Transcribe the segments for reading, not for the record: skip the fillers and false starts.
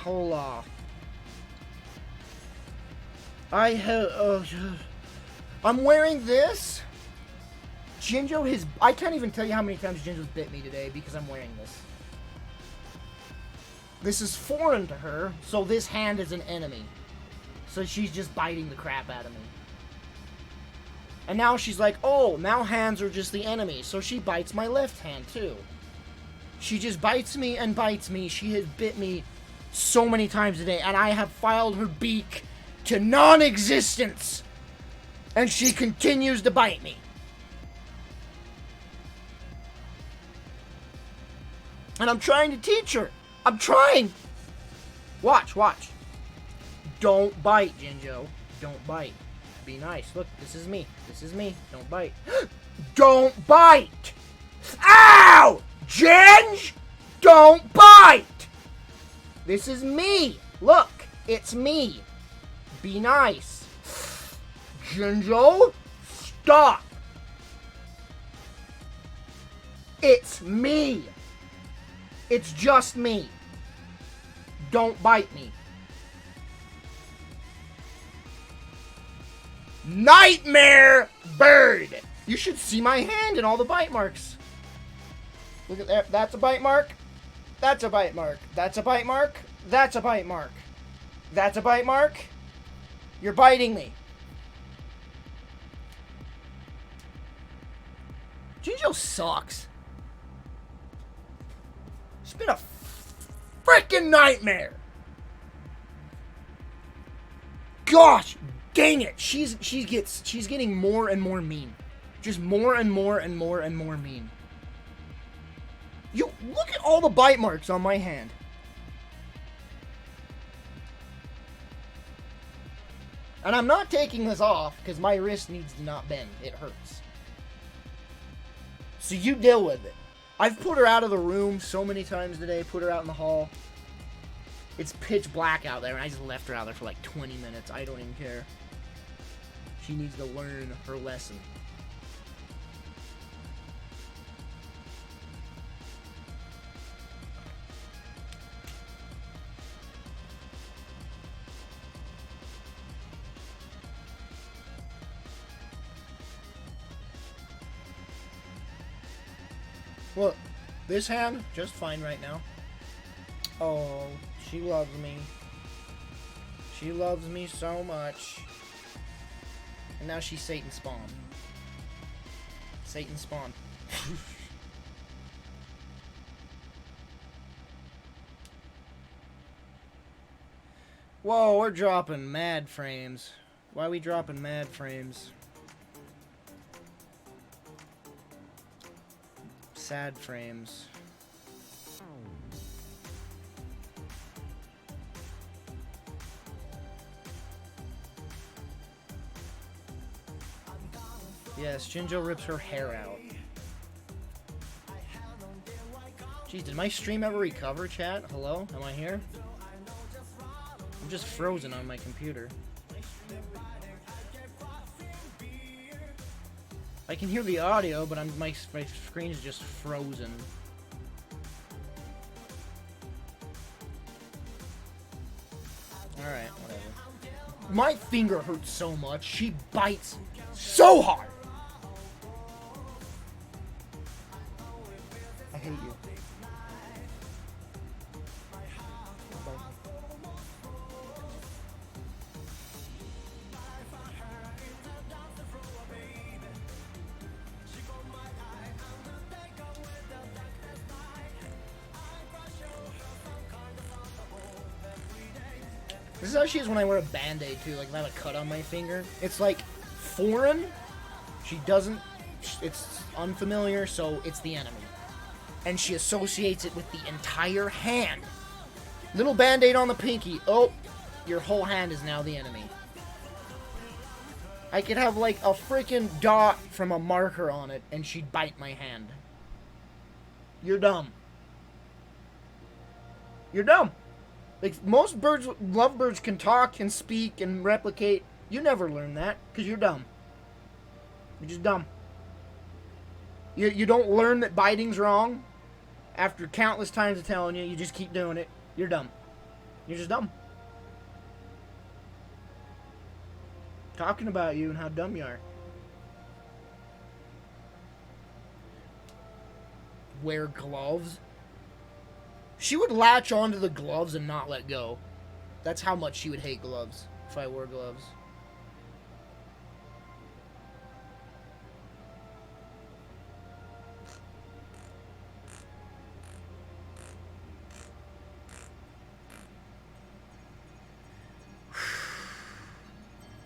Hola. I'm wearing this. Jinjo I can't even tell you how many times Jinjo's bit me today because I'm wearing this. This is foreign to her, so this hand is an enemy. So she's just biting the crap out of me. And now she's like, oh, now hands are just the enemy. So she bites my left hand, too. She just bites me and bites me. She has bit me so many times today. And I have filed her beak to non-existence. And she continues to bite me. And I'm trying to teach her. I'm trying. Watch, watch. Don't bite, Jinjo. Don't bite. Be nice. Look, this is me. This is me. Don't bite. Don't bite! Ow! Ginge! Don't bite! This is me. Look, it's me. Be nice. Jinjo, stop. It's me. It's just me. Don't bite me. Nightmare bird. You should see my hand and all the bite marks. Look at that. That's a bite mark. That's a bite mark. That's a bite mark. That's a bite mark. That's a bite mark. You're biting me. Jinjo sucks. It's been a freaking nightmare. Gosh, dang it. She's getting more and more mean. Just more and more and more and more mean. You look at all the bite marks on my hand. And I'm not taking this off because my wrist needs to not bend. It hurts. So you deal with it. I've put her out of the room so many times today. Put her out in the hall. It's pitch black out there, and I just left her out there for like 20 minutes. I don't even care. She needs to learn her lesson. Look, this hand, just fine right now. Oh, she loves me. She loves me so much. And now she's Satan spawn. Satan spawn. Whoa, we're dropping mad frames. Why are we dropping mad frames? Sad frames. Yes, Jinjo rips her hair out. Jeez, did my stream ever recover, chat? Hello? Am I here? I'm just frozen on my computer. I can hear the audio, but my screen is just frozen. Alright, whatever. My finger hurts so much. She bites so hard. I hate you. This is how she is when I wear a band-aid too, like if I have a cut on my finger. It's like foreign. She doesn't, it's unfamiliar, so it's the enemy. And she associates it with the entire hand. Little band-aid on the pinky. Oh, your whole hand is now the enemy. I could have like a freaking dot from a marker on it and she'd bite my hand. You're dumb. You're dumb. Like, most birds, lovebirds can talk and speak and replicate. You never learn that, because you're dumb. You're just dumb. You don't learn that biting's wrong. After countless times of telling you, you just keep doing it. You're dumb. You're just dumb. Talking about you and how dumb you are. Wear gloves? She would latch onto the gloves and not let go. That's how much she would hate gloves if I wore gloves.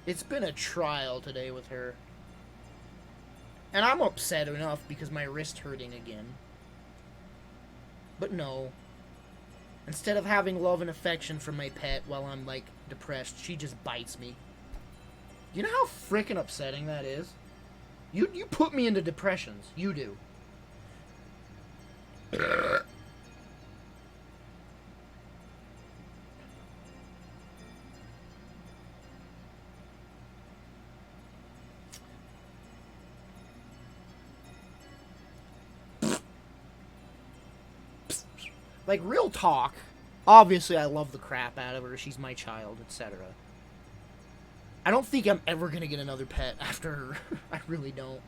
It's been a trial today with her. And I'm upset enough because my wrist hurting again. But no. Instead of having love and affection for my pet while I'm, like, depressed, she just bites me. You know how freaking upsetting that is? You put me into depressions. You do. Like, real talk. Obviously, I love the crap out of her. She's my child, etc. I don't think I'm ever going to get another pet after her. I really don't.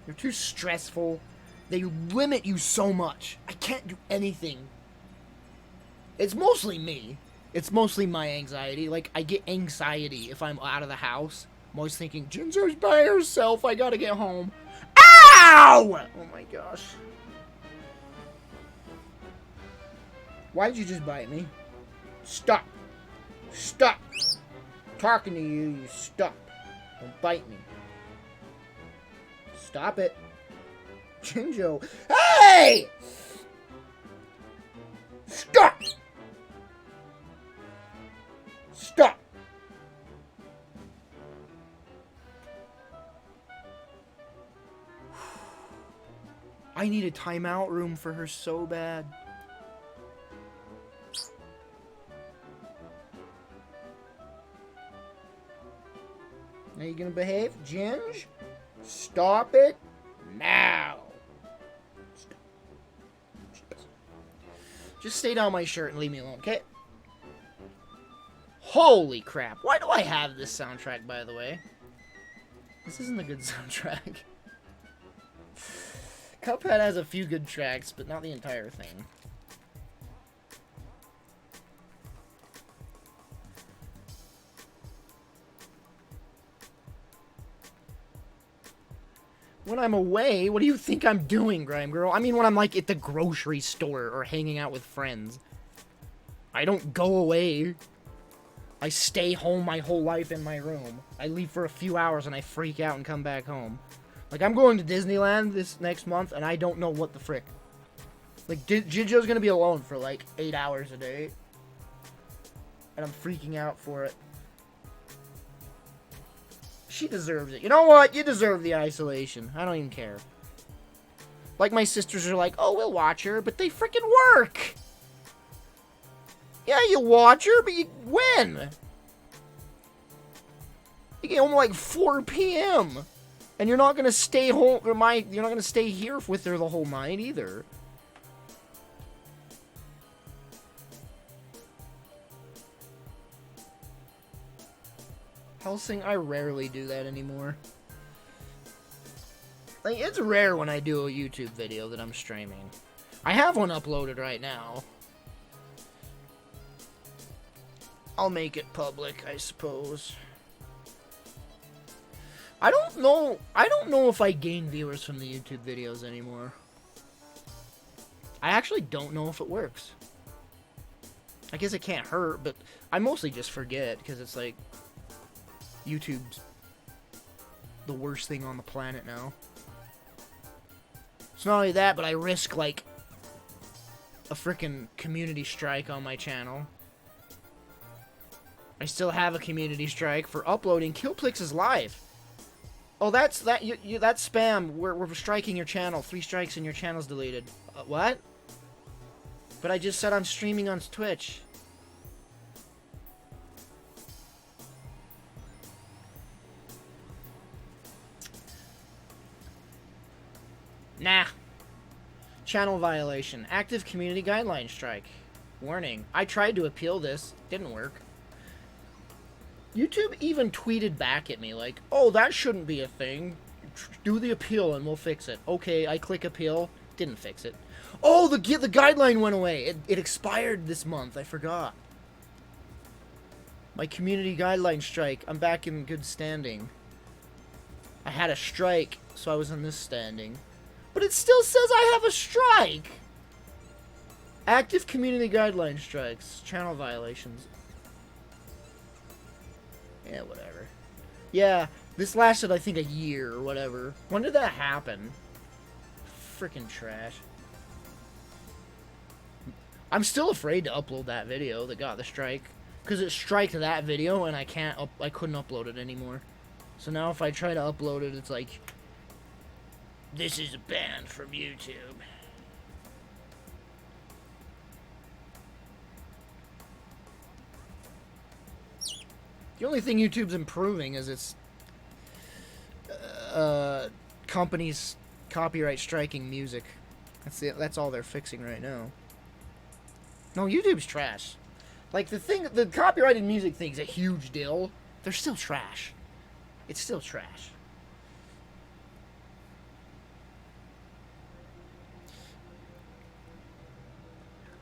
They're too stressful. They limit you so much. I can't do anything. It's mostly me. It's mostly my anxiety. Like, I get anxiety if I'm out of the house. I'm always thinking, Ginger's by herself. I gotta get home. Ow! Oh my gosh. Why did you just bite me? Stop. Stop. I'm talking to you, you stop. Don't bite me. Stop it. Jinjo. Hey! Stop! Stop! I need a timeout room for her so bad. Are you gonna behave, Ginge? Stop it now. Stop. Just stay down my shirt and leave me alone, okay? Holy crap. Why do I have this soundtrack, by the way? This isn't a good soundtrack. Cuphead has a few good tracks, but not the entire thing. When I'm away, what do you think I'm doing, Grime Girl? I mean, when I'm, like, at the grocery store or hanging out with friends. I don't go away. I stay home my whole life in my room. I leave for a few hours and I freak out and come back home. Like, I'm going to Disneyland this next month and I don't know what the frick. Like, Gijo's gonna be alone for, like, 8 hours a day. And I'm freaking out for it. She deserves it. You know what? You deserve the isolation. I don't even care. Like, my sisters are like, oh, we'll watch her, but they freaking work! Yeah, you watch her, but when? You get home like 4 p.m. And you're not gonna stay home, you're not gonna stay here with her the whole night, either. Helsing, I rarely do that anymore. Like, it's rare when I do a YouTube video that I'm streaming. I have one uploaded right now. I'll make it public, I suppose. I don't know if I gain viewers from the YouTube videos anymore. I actually don't know if it works. I guess it can't hurt, but I mostly just forget, because it's like, YouTube's the worst thing on the planet now. It's not only that, but I risk, like, a freaking community strike on my channel. I still have a community strike for uploading Kilplix live. Oh, that's spam. We're striking your channel. 3 strikes and your channel's deleted. What? But I just said I'm streaming on Twitch. Nah. Channel violation. Active community guideline strike. Warning. I tried to appeal this. Didn't work. YouTube even tweeted back at me like, oh, that shouldn't be a thing. Do the appeal and we'll fix it. Okay, I click appeal. Didn't fix it. Oh, the guideline went away. It expired this month. I forgot. My community guideline strike. I'm back in good standing. I had a strike, so I was in this standing. But it still says I have a strike. Active community guideline strikes. Channel violations. Yeah, whatever. Yeah, this lasted, I think, a year or whatever. When did that happen? Freaking trash. I'm still afraid to upload that video that got the strike. Because it striked that video and I couldn't upload it anymore. So now if I try to upload it, it's like, this is banned from YouTube. The only thing YouTube's improving is its companies copyright striking music. That's it. That's all they're fixing right now. No, YouTube's trash. Like the copyrighted music thing's a huge deal. They're still trash. It's still trash.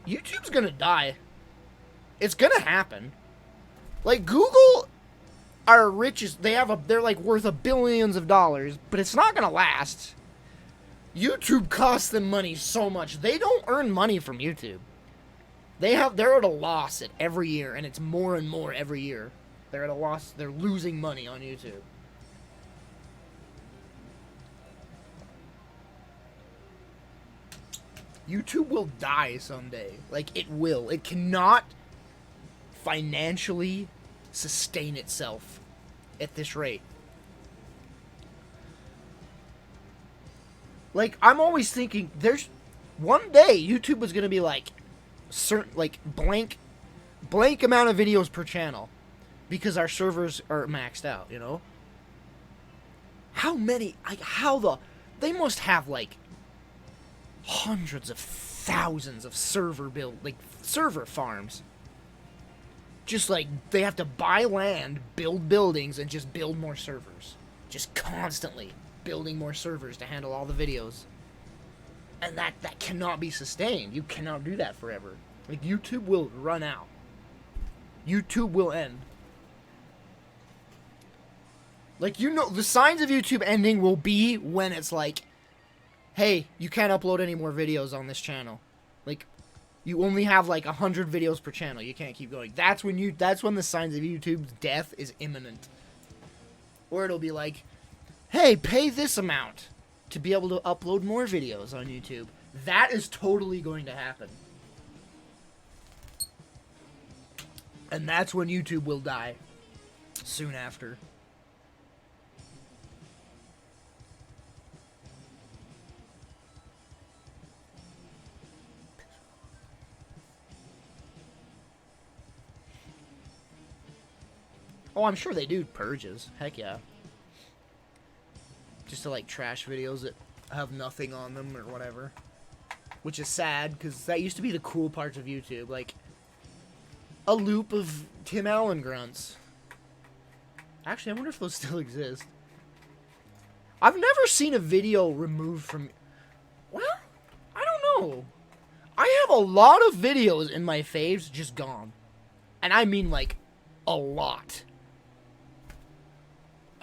YouTube's gonna die. It's gonna happen. Like, Google are richest. They're like worth billions of dollars, but it's not gonna last. YouTube costs them money so much. They don't earn money from YouTube. They're at a loss at every year, and it's more and more every year. They're at a loss. They're losing money on YouTube. YouTube will die someday. Like, it will. It cannot financially sustain itself at this rate. Like, I'm always thinking, there's one day YouTube is gonna be like certain, like blank amount of videos per channel because our servers are maxed out, you know? How many, like, they must have like hundreds of thousands of server farms. Just like, they have to buy land, build buildings, and just build more servers. Just constantly building more servers to handle all the videos. And that cannot be sustained. You cannot do that forever. Like, YouTube will run out. YouTube will end. Like, you know, the signs of YouTube ending will be when it's like, hey, you can't upload any more videos on this channel. Like, you only have like 100 videos per channel. You can't keep going. That's when the signs of YouTube's death is imminent. Or it'll be like, hey, pay this amount to be able to upload more videos on YouTube. That is totally going to happen. And that's when YouTube will die. Soon after. Oh, I'm sure they do purges. Heck yeah. Just to, like, trash videos that have nothing on them or whatever. Which is sad, because that used to be the cool parts of YouTube. Like, a loop of Tim Allen grunts. Actually, I wonder if those still exist. I've never seen a video removed from... Well, I don't know. I have a lot of videos in my faves just gone. And I mean, like, a lot.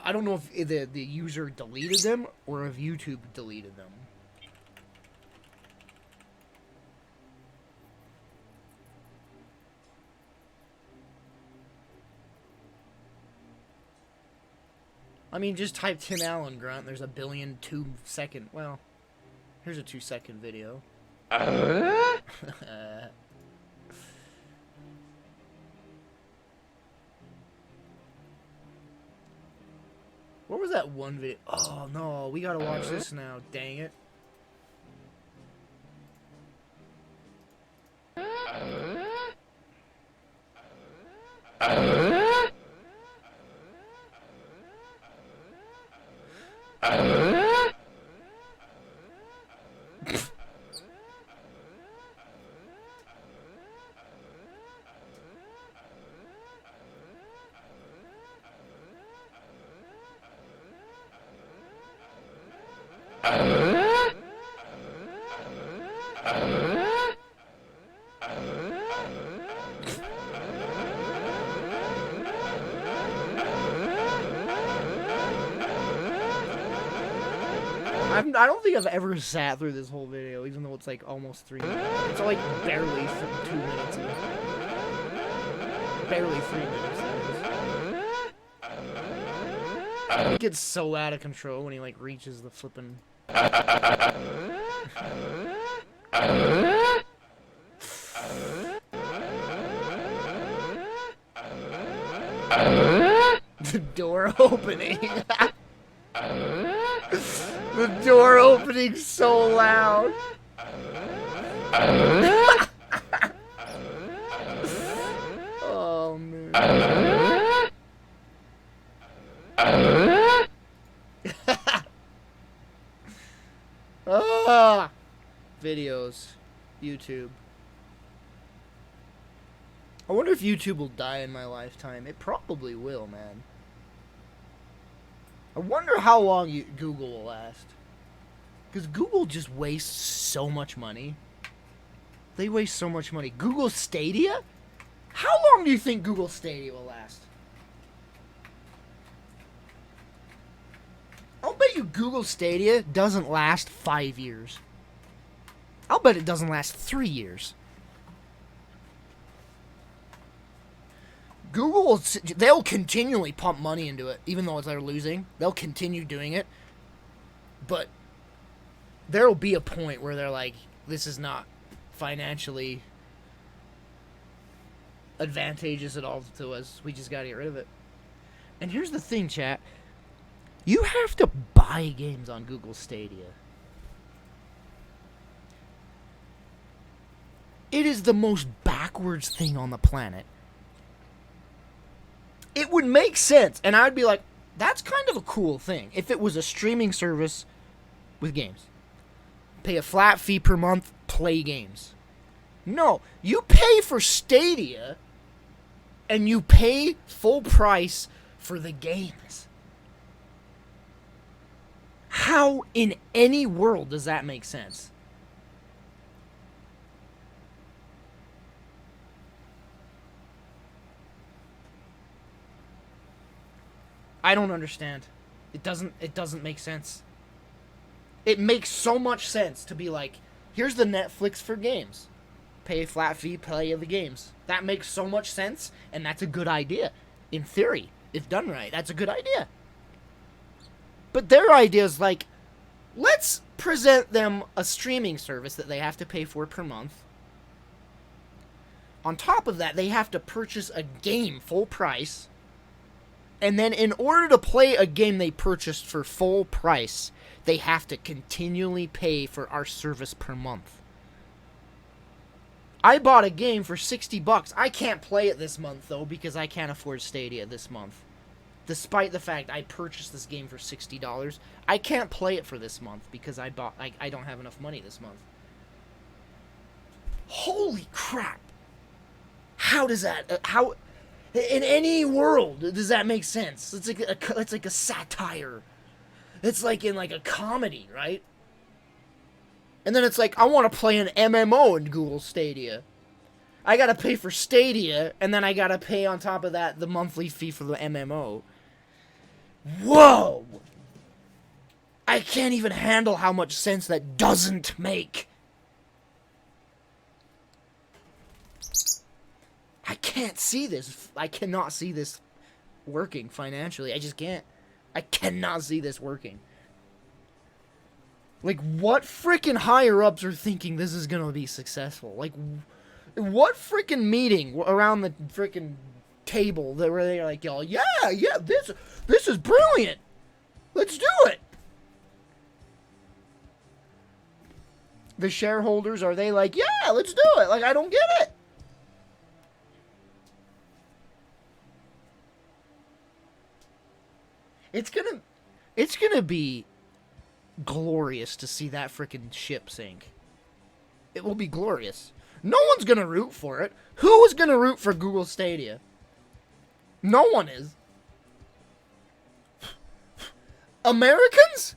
I don't know if the user deleted them or if YouTube deleted them. I mean, just type Tim Allen grunt. There's a billion 2-second. Well, here's a 2-second video. What was that one video? Oh no, we gotta watch this now. Dang it. I don't think I've ever sat through this whole video, even though it's like almost 3 minutes. It's like barely 2 minutes. Barely 3 minutes. It gets so out of control when he like reaches the flipping. The door opening. The door opening so loud. Oh man. Ah, videos, YouTube. I wonder if YouTube will die in my lifetime. It probably will, man. I wonder how long Google will last. Because Google just wastes so much money. They waste so much money. Google Stadia? How long do you think Google Stadia will last? I'll bet you Google Stadia doesn't last 5 years. I'll bet it doesn't last 3 years. Google, they'll continually pump money into it, even though they're losing. They'll continue doing it. But there'll be a point where they're like, this is not financially advantageous at all to us. We just gotta get rid of it. And here's the thing, chat. You have to buy games on Google Stadia. It is the most backwards thing on the planet. It would make sense, and I'd be like, that's kind of a cool thing if it was a streaming service with games. Pay a flat fee per month, play games. No, you pay for Stadia, and you pay full price for the games. How in any world does that make sense? I don't understand. It doesn't make sense. It makes so much sense to be like, here's the Netflix for games. Pay a flat fee, play the games. That makes so much sense, and that's a good idea. In theory, if done right, that's a good idea. But their idea is like, let's present them a streaming service that they have to pay for per month. On top of that, they have to purchase a game full price. And then in order to play a game they purchased for full price, they have to continually pay for our service per month. I bought a game for $60. I can't play it this month, though, because I can't afford Stadia this month. Despite the fact I purchased this game for $60, I can't play it for this month because I don't have enough money this month. Holy crap! How does that... how... In any world, does that make sense? It's like a satire. It's like in like a comedy, right? And then it's like, I want to play an MMO in Google Stadia. I gotta pay for Stadia, and then I gotta pay on top of that the monthly fee for the MMO. Whoa! I can't even handle how much sense that doesn't make. I can't see this. I cannot see this working financially. I just can't. I cannot see this working. Like, what freaking higher-ups are thinking this is gonna be successful? Like, what freaking meeting around the freaking table that where they're like, y'all, yeah, this is brilliant. Let's do it. The shareholders, are they like, yeah, let's do it? Like, I don't get it. It's gonna be glorious to see that freaking ship sink. It will be glorious. No one's gonna root for it. Who is gonna root for Google Stadia? No one is. Americans?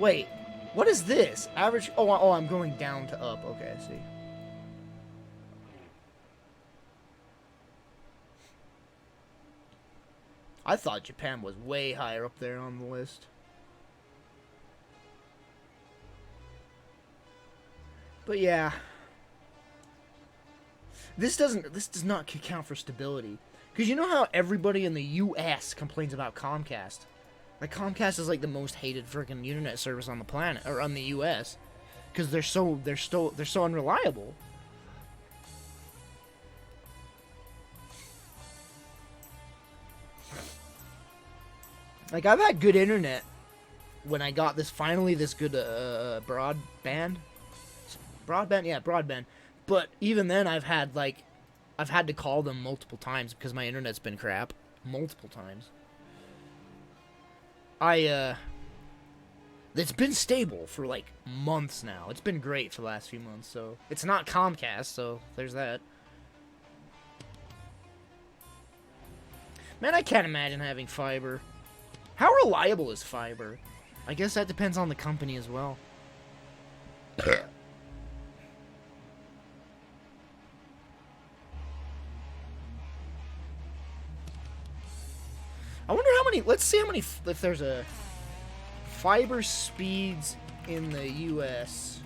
Wait, what is this? Average... Oh, I'm going down to up. Okay, I see. I thought Japan was way higher up there on the list. But yeah. This does not account for stability. Because you know how everybody in the US complains about Comcast? Like, Comcast is like the most hated freaking internet service on the planet, or on the US. Because they're so unreliable. Like, I've had good internet when I got finally this good broadband. Broadband? Yeah, broadband. But even then, I've had to call them multiple times because my internet's been crap. Multiple times. It's been stable for like months now. It's been great for the last few months, so it's not Comcast, so there's that. Man, I can't imagine having fiber. How reliable is fiber? I guess that depends on the company as well. I wonder how many... Let's see how many... If there's a... Fiber speeds in the US.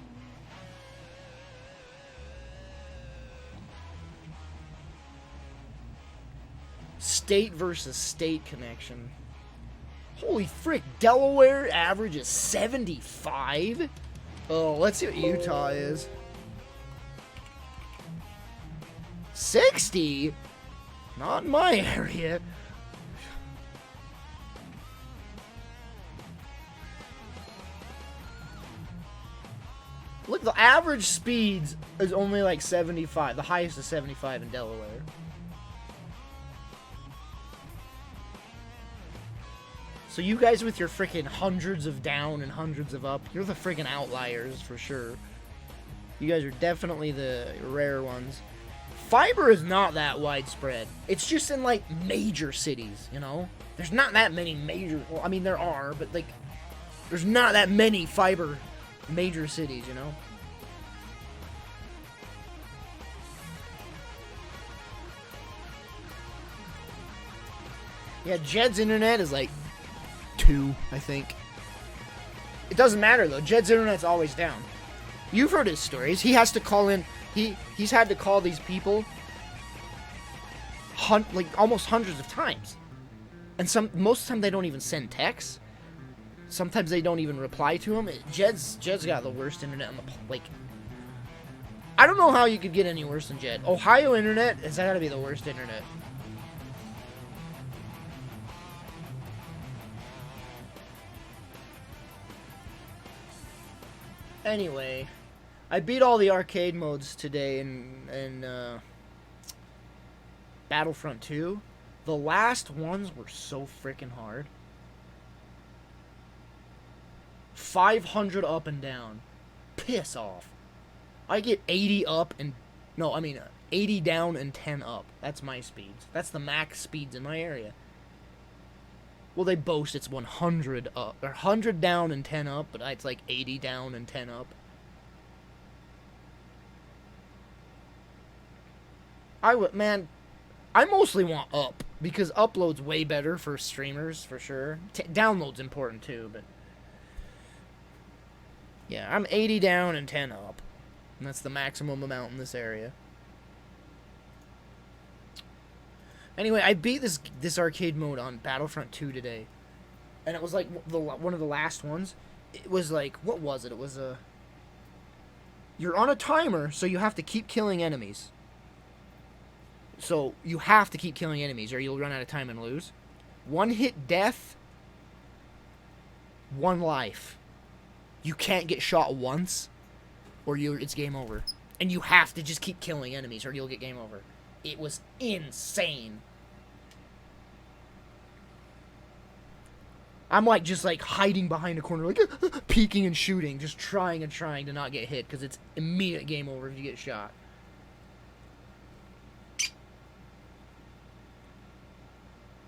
State versus state connection. Holy frick, Delaware average is 75? Oh, let's see what Utah is. 60? Not in my area. Look, the average speeds is only like 75. The highest is 75 in Delaware. So you guys with your freaking hundreds of down and hundreds of up, you're the freaking outliers for sure. You guys are definitely the rare ones. Fiber is not that widespread. It's just in like major cities, you know? There's not that many major, well, I mean there are, but like there's not that many fiber major cities, you know? Yeah, Jed's internet is like 2, I think. It doesn't matter though. Jed's internet's always down. You've heard his stories. He has to call in. He's had to call these people like almost hundreds of times, and most of the time they don't even send texts. Sometimes they don't even reply to him. Jed's got the worst internet on the like. I don't know how you could get any worse than Jed. Ohio internet has got to be the worst internet. Anyway, I beat all the arcade modes today in Battlefront 2. The last ones were so freaking hard. 500 up and down. Piss off. I get 80 up and... No, I mean 80 down and 10 up. That's my speeds. That's the max speeds in my area. Well, they boast it's 100 up, or 100 down and 10 up, but it's like 80 down and 10 up. Man, I mostly want up, because upload's way better for streamers, for sure. Download's important too, but... Yeah, I'm 80 down and 10 up. And that's the maximum amount in this area. Anyway, I beat this arcade mode on Battlefront 2 today. And it was like one of the last ones. It was like, what was it? It was a... You're on a timer, so you have to keep killing enemies. So you have to keep killing enemies or you'll run out of time and lose. 1 hit death, 1 life. You can't get shot once or it's game over. And you have to just keep killing enemies or you'll get game over. It was insane. I'm like just like hiding behind a corner, like peeking and shooting, just trying to not get hit because it's immediate game over if you get shot.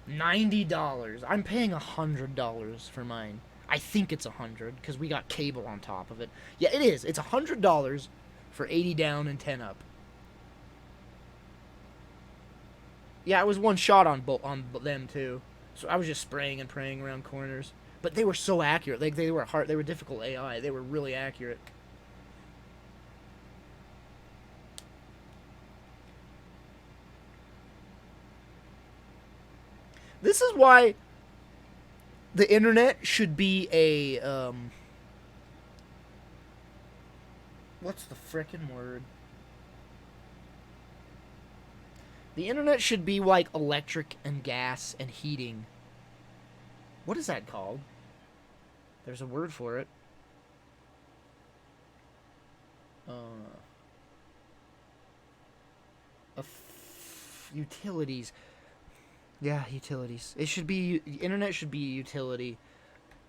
$90. I'm paying $100 for mine. I think it's 100 because we got cable on top of it. Yeah, it is. It's $100 for 80 down and 10 up. Yeah, it was one shot on them too. So I was just spraying and praying around corners. But they were so accurate. Like they were difficult AI. They were really accurate. This is why the internet should be a what's the frickin' word? The internet should be like electric and gas and heating. What is that called? There's a word for it. Utilities. Yeah, utilities. It should be, the internet should be a utility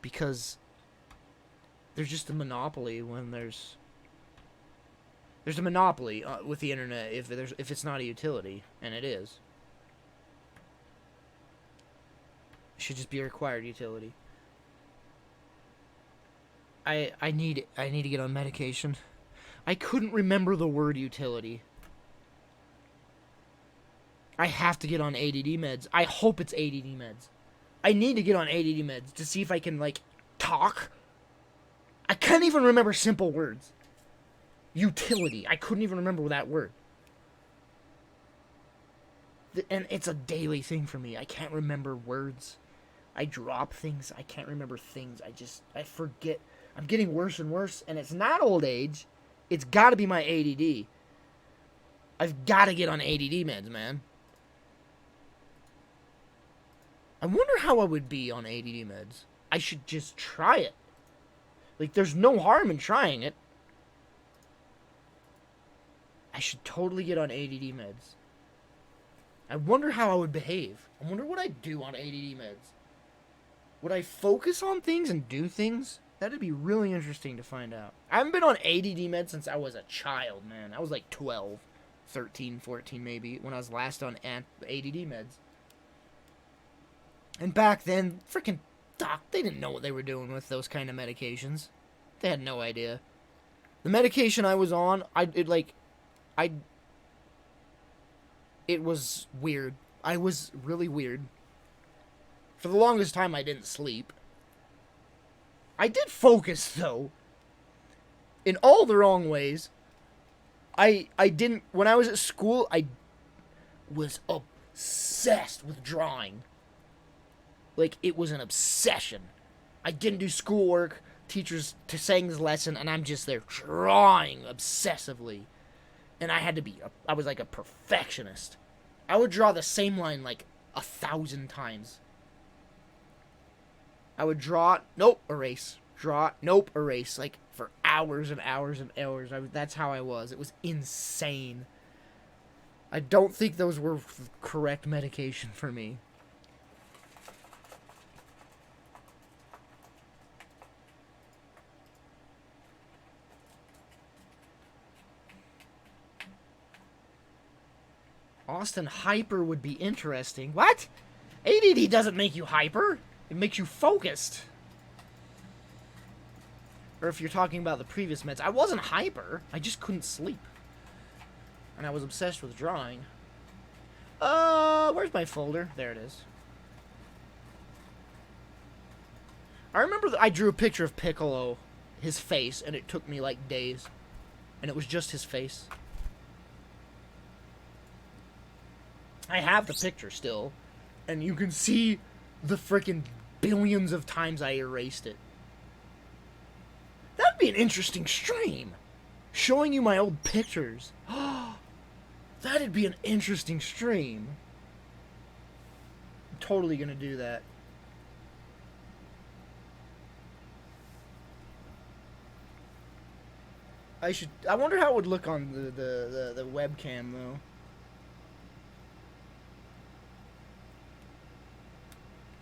because there's just a monopoly when there's a monopoly with the internet if it's not a utility, and it is. It should just be a required utility. I need to get on medication. I couldn't remember the word utility. I have to get on ADD meds. I hope it's ADD meds. I need to get on ADD meds to see if I can, like, talk. I can't even remember simple words. Utility. I couldn't even remember that word. And it's a daily thing for me. I can't remember words. I drop things. I can't remember things. I forget. I'm getting worse and worse, and it's not old age. It's got to be my ADD. I've got to get on ADD meds, man. I wonder how I would be on ADD meds. I should just try it. Like, there's no harm in trying it. I should totally get on ADD meds. I wonder how I would behave. I wonder what I'd do on ADD meds. Would I focus on things and do things? That'd be really interesting to find out. I haven't been on ADD meds since I was a child, man. I was like 12, 13, 14 maybe, when I was last on ADD meds. And back then, freaking doc, they didn't know what they were doing with those kind of medications. They had no idea. The medication I was on, it was weird. I was really weird. For the longest time, I didn't sleep. I did focus, though. In all the wrong ways. I didn't... When I was at school, I was obsessed with drawing. Like, it was an obsession. I didn't do schoolwork. Teachers saying this lesson, and I'm just there drawing obsessively. And I was like a perfectionist. I would draw the same line like 1,000 times. I would draw, nope, erase. Draw, nope, erase. Like, for hours and hours and hours. That's how I was. It was insane. I don't think those were correct medication for me. Austin hyper would be interesting. What? ADD doesn't make you hyper. It makes you focused. Or if you're talking about the previous meds, I wasn't hyper. I just couldn't sleep. And I was obsessed with drawing. Where's my folder? There it is. I remember that I drew a picture of Piccolo, his face, and it took me like days. And it was just his face. I have the picture still, and you can see the frickin' billions of times I erased it. That'd be an interesting stream. Showing you my old pictures. That'd be an interesting stream. I'm totally gonna do that. I wonder how it would look on the webcam, though.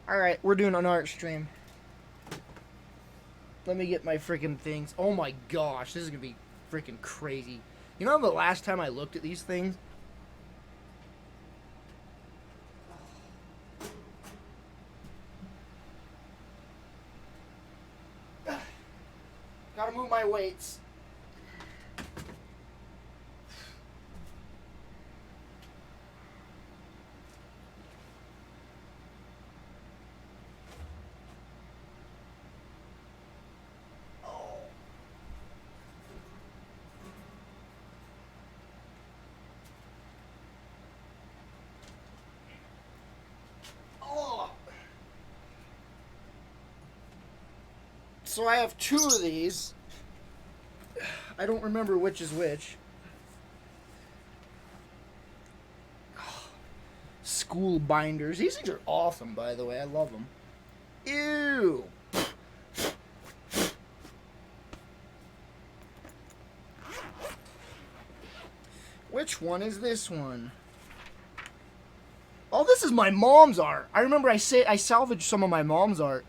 Alright, we're doing an art stream. Let me get my freaking things. Oh my gosh, this is gonna be freaking crazy. You know the last time I looked at these things? move my weights. So I have 2 of these. I don't remember which is which. School binders. These things are awesome, by the way. I love them. Ew. Which one is this one? Oh, this is my mom's art. I remember I salvaged some of my mom's art.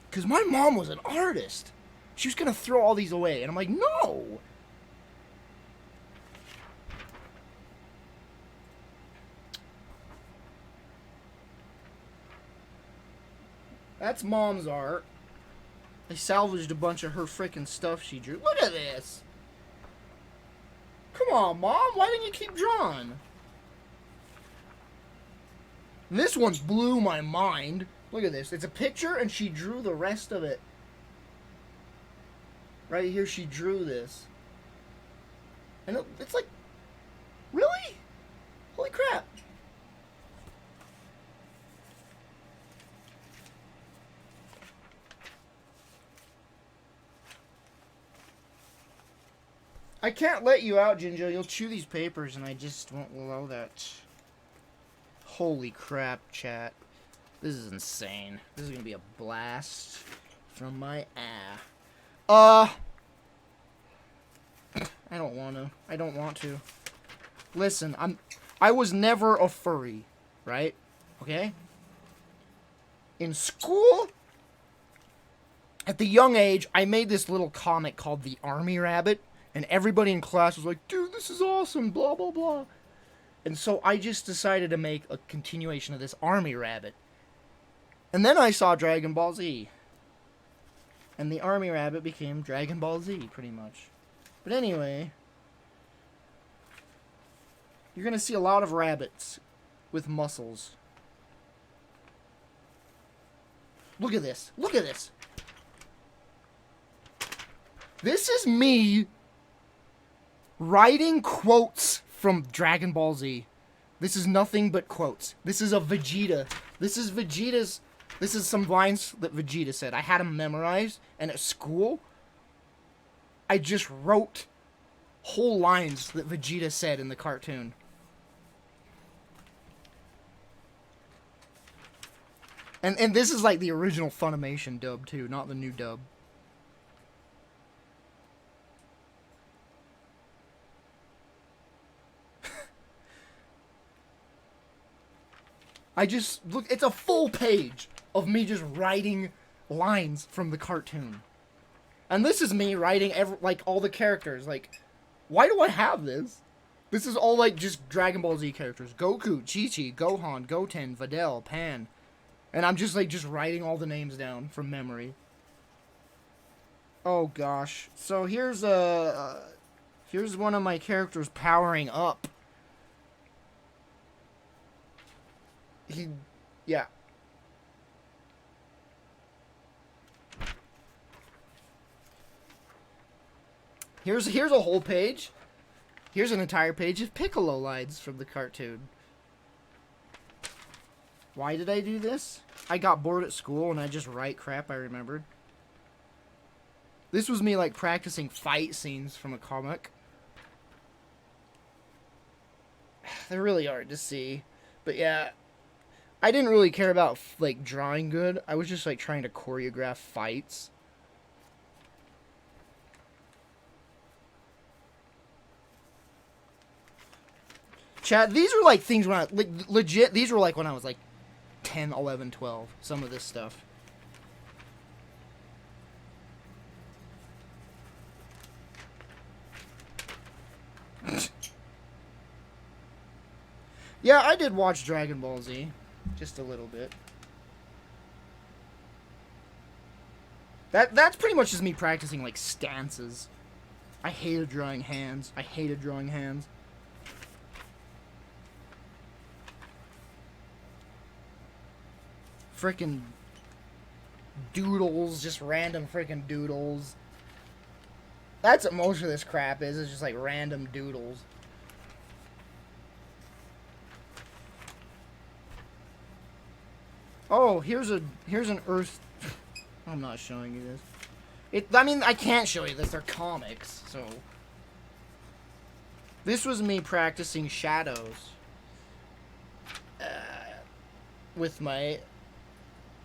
Because my mom was an artist. She was going to throw all these away. And I'm like, no. That's mom's art. I salvaged a bunch of her freaking stuff she drew. Look at this. Come on, Mom. Why didn't you keep drawing? This one's blew my mind. Look at this. It's a picture, and she drew the rest of it. Right here, she drew this. And it's like, really? Holy crap. I can't let you out, Jinjo. You'll chew these papers, and I just won't allow that. Holy crap, chat. This is insane. This is gonna be a blast from my ass. I don't want to. Listen, I was never a furry, right? Okay? In school, at the young age, I made this little comic called The Army Rabbit, and everybody in class was like, dude, this is awesome, blah, blah, blah. And so I just decided to make a continuation of this Army Rabbit. And then I saw Dragon Ball Z. And the Army Rabbit became Dragon Ball Z, pretty much. But anyway, you're going to see a lot of rabbits with muscles. Look at this. Look at this. This is me writing quotes from Dragon Ball Z. This is nothing but quotes. This is a Vegeta. This is some lines that Vegeta said. I had them memorized, and at school, I just wrote whole lines that Vegeta said in the cartoon. And this is like the original Funimation dub, too, not the new dub. I just, look, it's a full page of me just writing lines from the cartoon. And this is me writing, like, all the characters. Like, why do I have this? This is all, like, just Dragon Ball Z characters. Goku, Chi-Chi, Gohan, Goten, Videl, Pan. And I'm just, like, just writing all the names down from memory. Oh, gosh. So here's here's one of my characters powering up. Yeah. Here's a whole page. Here's an entire page of Piccolo lines from the cartoon. Why did I do this? I got bored at school and I just write crap I remembered. This was me, like, practicing fight scenes from a comic. They're really hard to see. But yeah, I didn't really care about, like, drawing good. I was just, like, trying to choreograph fights. Chat, these are, like, things when I, like, legit, these were, like, when I was, like, 10, 11, 12. Some of this stuff. Yeah, I did watch Dragon Ball Z. Just a little bit. That's pretty much just me practicing, like, stances. I hated drawing hands. I hated drawing hands. Frickin' doodles, just random frickin' doodles. That's what most of this crap is. It's just like random doodles. Oh, here's an Earth. I'm not showing you this. I mean, I can't show you this. They're comics, so. This was me practicing shadows with my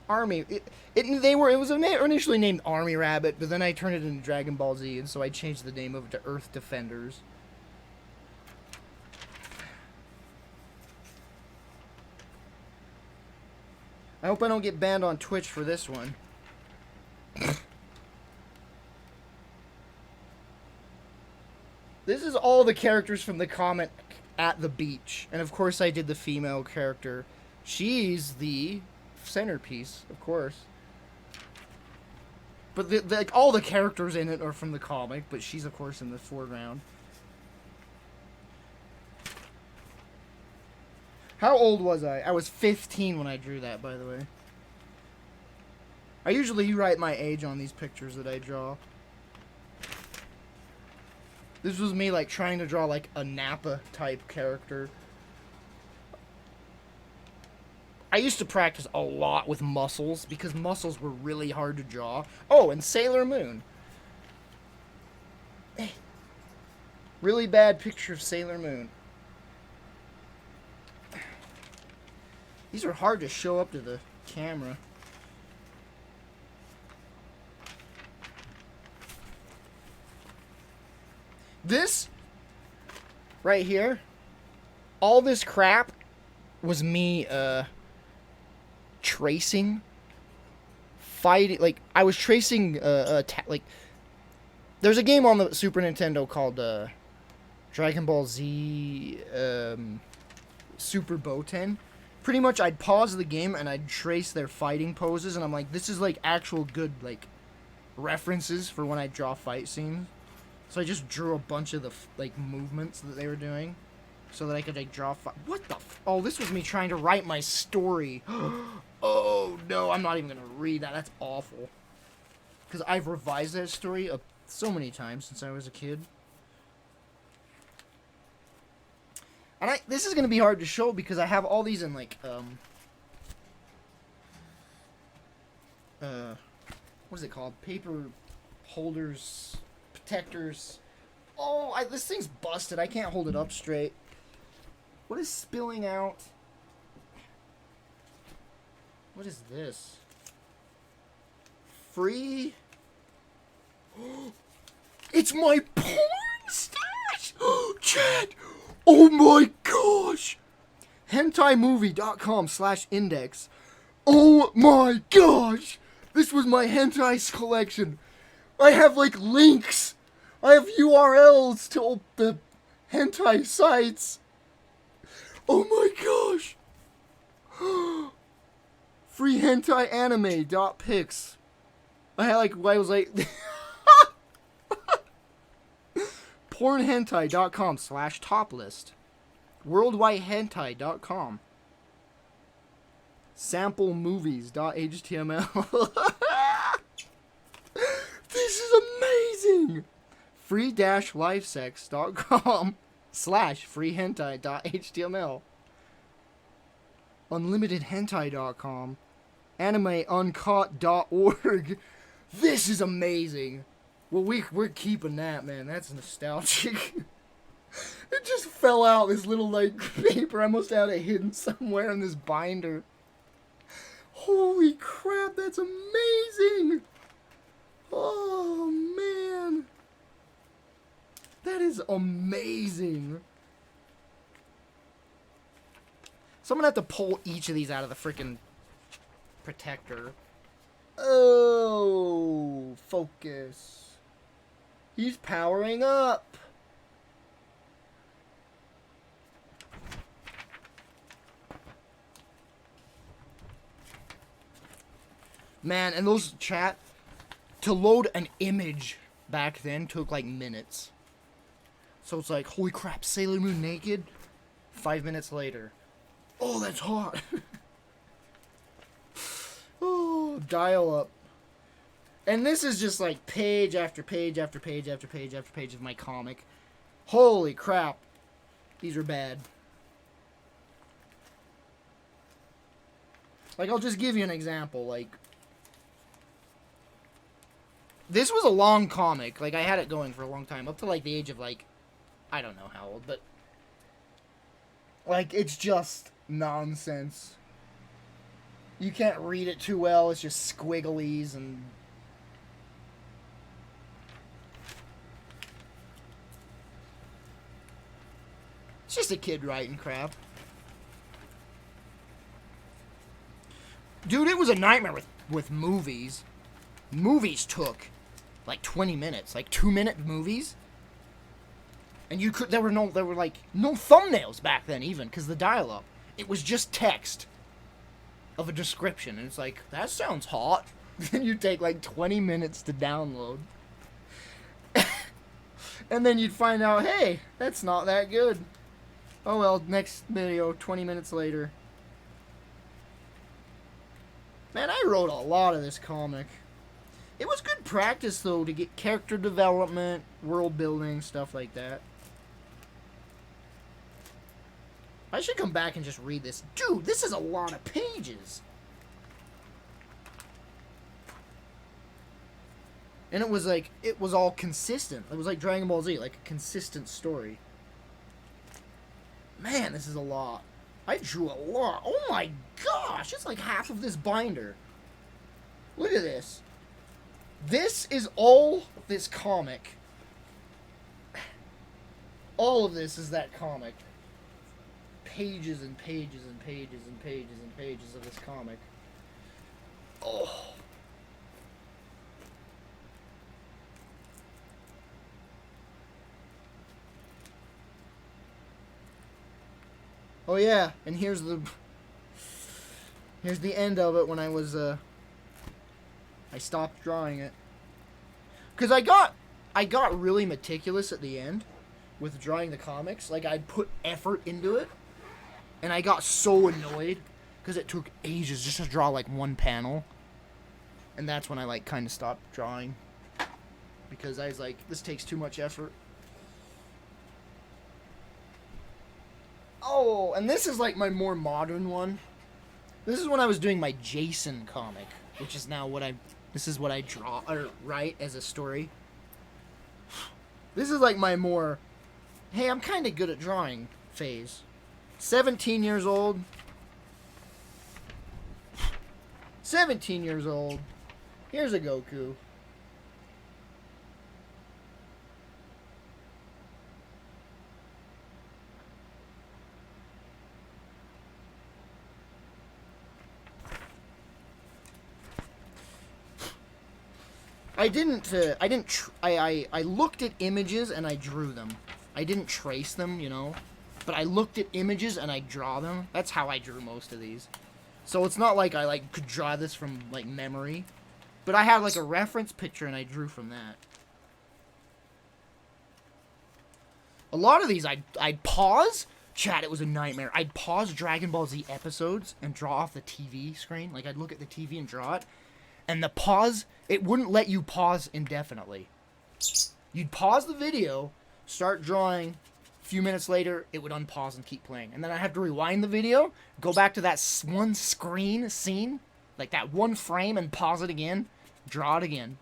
army. It was initially named Army Rabbit, but then I turned it into Dragon Ball Z, and so I changed the name of it to Earth Defenders. I hope I don't get banned on Twitch for this one. This is all the characters from the comic At the Beach. And of course I did the female character. She's the centerpiece, of course. But like all the characters in it are from the comic, but she's of course in the foreground. How old was I? I was 15 when I drew that, by the way. I usually write my age on these pictures that I draw. This was me, like, trying to draw, like, a Nappa-type character. I used to practice a lot with muscles, because muscles were really hard to draw. Oh, and Sailor Moon. Really bad picture of Sailor Moon. These are hard to show up to the camera. This, right here, all this crap was me, tracing, fighting, like, I was tracing, like, there's a game on the Super Nintendo called, Dragon Ball Z, Super Boten. Pretty much, I'd pause the game, and I'd trace their fighting poses, and I'm like, this is, like, actual good, like, references for when I draw fight scenes. So I just drew a bunch of the, like, movements that they were doing so that I could, like, draw what the oh, this was me trying to write my story. Oh, no, I'm not even going to read that. That's awful. Because I've revised that story so many times since I was a kid. And this is going to be hard to show because I have all these in, like, what is it called? Paper holders... protectors. Oh, this thing's busted. I can't hold it up straight. What is spilling out? What is this? Free? It's my porn stash! Chad! Oh my gosh! HentaiMovie.com/index. Oh my gosh! This was my hentai collection. I have, like, links. I have URLs to the hentai sites. Oh my gosh. Free hentai anime.pics. I was like... Pornhentai.com/toplist. Worldwidehentai.com. Samplemovies.html. This is amazing! free-lifesex.com/freehentai.html. Unlimitedhentai.com. Animeuncut.org. This is amazing! Well, we're keeping that, man. That's nostalgic. It just fell out, this little, like, paper. I must have it hidden somewhere in this binder. Holy crap, that's amazing! Oh, man. That is amazing. So I'm gonna have to pull each of these out of the freaking protector. Oh, focus. He's powering up. Man, and those chat... to load an image back then took like minutes. So it's like, holy crap, Sailor Moon naked? 5 minutes later. Oh, that's hot. Oh, dial up. And this is just like page after page after page after page after page of my comic. Holy crap. These are bad. Like, I'll just give you an example. Like, this was a long comic. Like, I had it going for a long time. Up to, like, the age of, like, I don't know how old. But, like, it's just nonsense. You can't read it too well. It's just squigglies and... It's just a kid writing crap. Dude, it was a nightmare with movies. Movies took like 20 minutes, like 2-minute movies. And you could, there were like no thumbnails back then even, because the dial-up. It was just text of a description, and it's like, that sounds hot. Then you take like 20 minutes to download. And then you'd find out, hey, that's not that good. Oh well, next video, 20 minutes later. Man, I wrote a lot of this comic. It was good practice, though, to get character development, world building, stuff like that. I should come back and just read this. Dude, this is a lot of pages. And it was like, it was all consistent. It was like Dragon Ball Z, like a consistent story. Man, this is a lot. I drew a lot. Oh my gosh, it's like half of this binder. Look at this. This is all this comic. All of this is that comic. Pages and pages and pages and pages and pages of this comic. Oh. Oh yeah, and here's the end of it when I was I stopped drawing it. Cuz I got really meticulous at the end with drawing the comics. Like, I'd put effort into it, and I got so annoyed cuz it took ages just to draw like one panel. And that's when I like kind of stopped drawing, because I was like, this takes too much effort. Oh, and this is like my more modern one. This is when I was doing my Jason comic, which is now this is what I draw or write as a story. This is like my more, hey, I'm kind of good at drawing phase. 17 years old. 17 years old. Here's a Goku. I looked at images and I drew them. I didn't trace them, you know, but I looked at images and I draw them. That's how I drew most of these. So it's not like I like could draw this from like memory, but I had like a reference picture and I drew from that. A lot of these I'd pause. Chat, it was a nightmare. I'd pause Dragon Ball Z episodes and draw off the TV screen. Like, I'd look at the TV and draw it. And the pause, it wouldn't let you pause indefinitely. You'd pause the video, start drawing, a few minutes later, it would unpause and keep playing. And then I'd have to rewind the video, go back to that one scene, like that one frame, and pause it again, draw it again.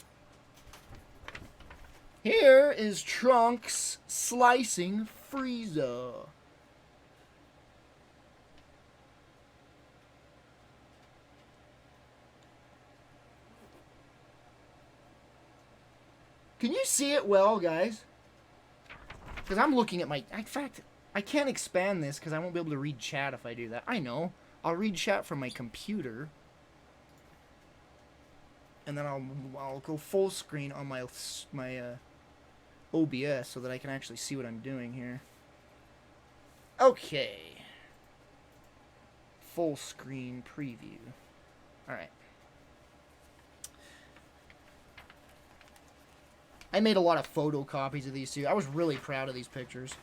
Here is Trunks slicing Frieza. Can you see it well, guys? Because I'm looking at my... In fact, I can't expand this because I won't be able to read chat if I do that. I know. I'll read chat from my computer. And then I'll go full screen on my OBS so that I can actually see what I'm doing here. Okay. Full screen preview. Alright. I made a lot of photocopies of these too. I was really proud of these pictures.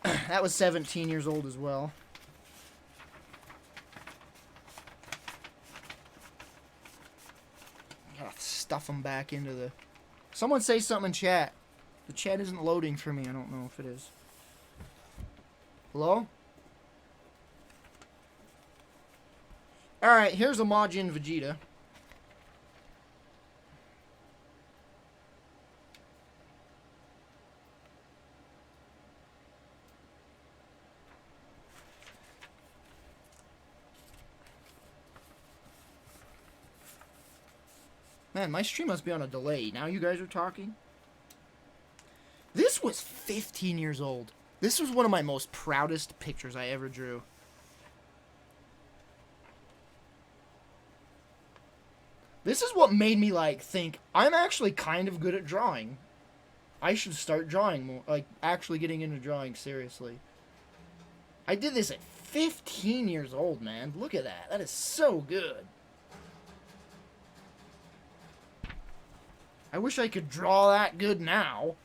That was 17 years old as well. Gotta stuff them back into the... Someone say something in chat. The chat isn't loading for me. I don't know if it is. Hello? Alright, here's a Majin Vegeta. Man, my stream must be on a delay. Now you guys are talking? This was 15 years old. This was one of my most proudest pictures I ever drew. This is what made me, like, think, I'm actually kind of good at drawing. I should start drawing more. Like, actually getting into drawing seriously. I did this at 15 years old, man. Look at that. That is so good. I wish I could draw that good now.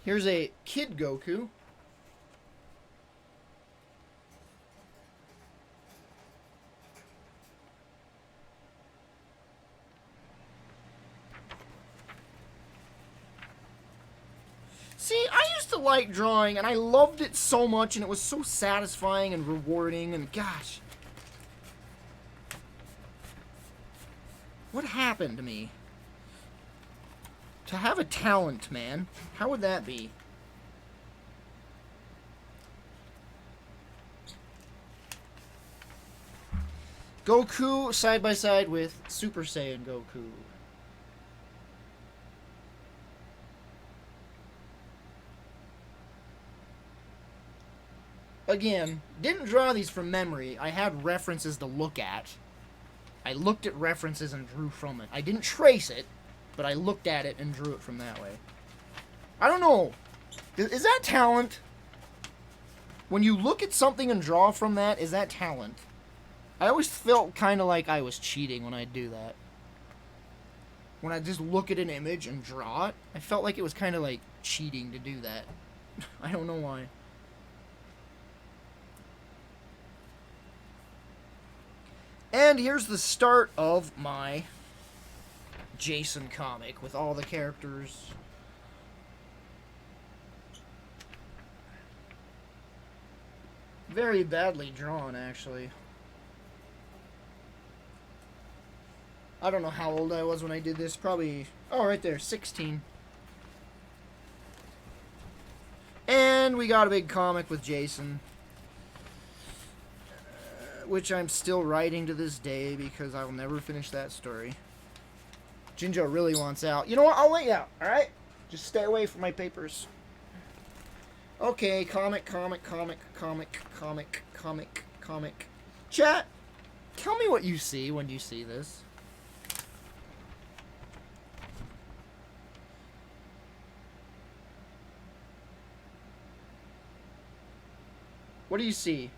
Here's a Kid Goku. See, I used to like drawing, and I loved it so much, and it was so satisfying and rewarding, and gosh. What happened to me? To have a talent, man. How would that be? Goku side by side with Super Saiyan Goku. Again, didn't draw these from memory. I had references to look at. I looked at references and drew from it. I didn't trace it, but I looked at it and drew it from that way. I don't know. Is that talent? When you look at something and draw from that, is that talent? I always felt kind of like I was cheating when I do that. When I just look at an image and draw it, I felt like it was kind of like cheating to do that. I don't know why. And here's the start of my Jason comic with all the characters. Very badly drawn, actually. I don't know how old I was when I did this. Probably, oh, right there, 16. And we got a big comic with Jason, which I'm still writing to this day because I'll never finish that story. Jinjo really wants out. You know what? I'll let you out, alright? Just stay away from my papers. Okay, comic. Chat, tell me what you see when you see this. What do you see?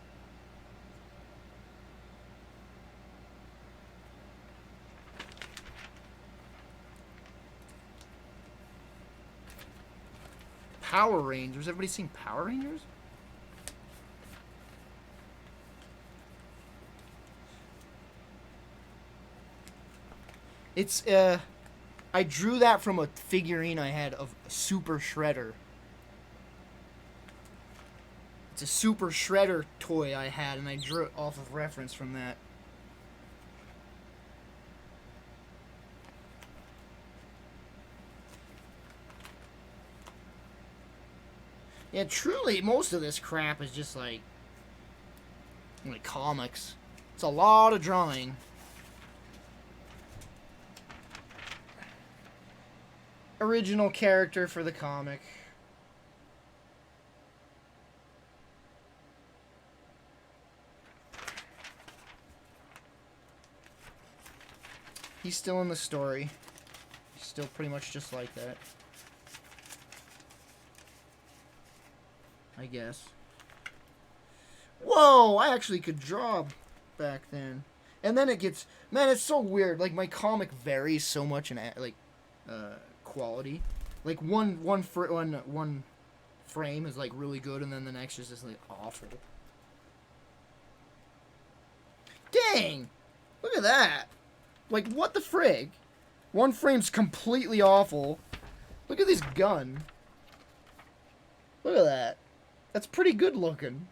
Power Rangers. Everybody seen Power Rangers? It's, I drew that from a figurine I had of Super Shredder. It's a Super Shredder toy I had, and I drew it off of reference from that. Yeah, truly, most of this crap is just like comics. It's a lot of drawing. Original character for the comic. He's still in the story. He's still pretty much just like that. I guess. Whoa, I actually could draw back then. And then it gets, man, it's so weird. Like, my comic varies so much in, like, quality. Like, one frame is, like, really good, and then the next is just, like, awful. Dang! Look at that! Like, what the frig? One frame's completely awful. Look at this gun. Look at that. That's pretty good looking.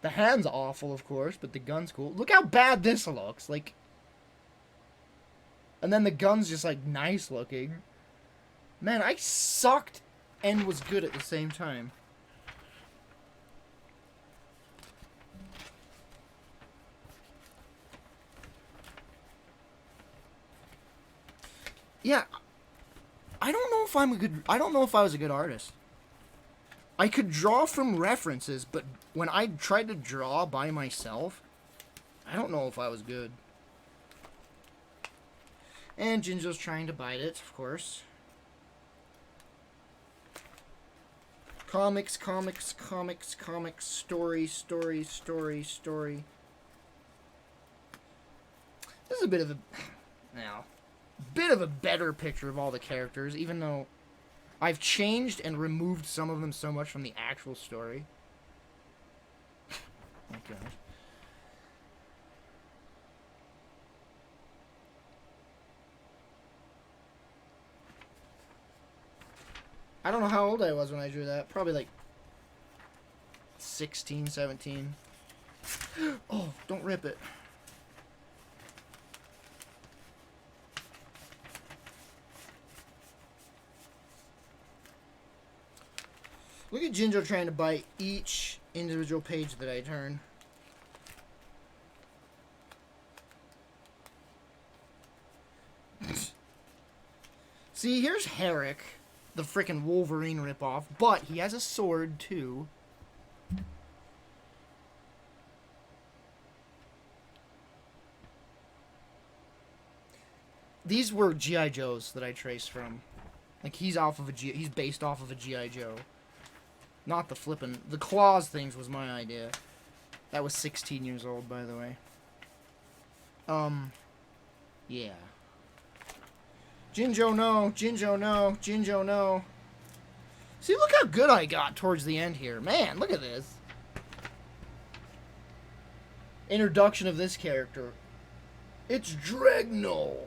The hand's awful, of course, but the gun's cool. Look how bad this looks. Like, and then the gun's just, like, nice looking. Man, I sucked and was good at the same time. Yeah, I don't know if I don't know if I was a good artist. I could draw from references, but when I tried to draw by myself, I don't know if I was good. And Jinjo's trying to bite it, of course. Comics, comics, comics, comics, story, story, story, story. This is a bit of a... Now, bit of a better picture of all the characters, even though I've changed and removed some of them so much from the actual story. Oh, God. I don't know how old I was when I drew that. Probably like 16, 17. Oh, don't rip it. Look at Jinjo trying to bite each individual page that I turn. See, here's Herrick, the frickin' Wolverine ripoff, but he has a sword too. These were G.I. Joes that I traced from. Like, he's based off of a G.I. Joe. Not the flippin'... The claws things was my idea. That was 16 years old, by the way. Yeah. Jinjo, no. Jinjo, no. Jinjo, no. See, look how good I got towards the end here. Man, look at this. Introduction of this character. It's Dregnol.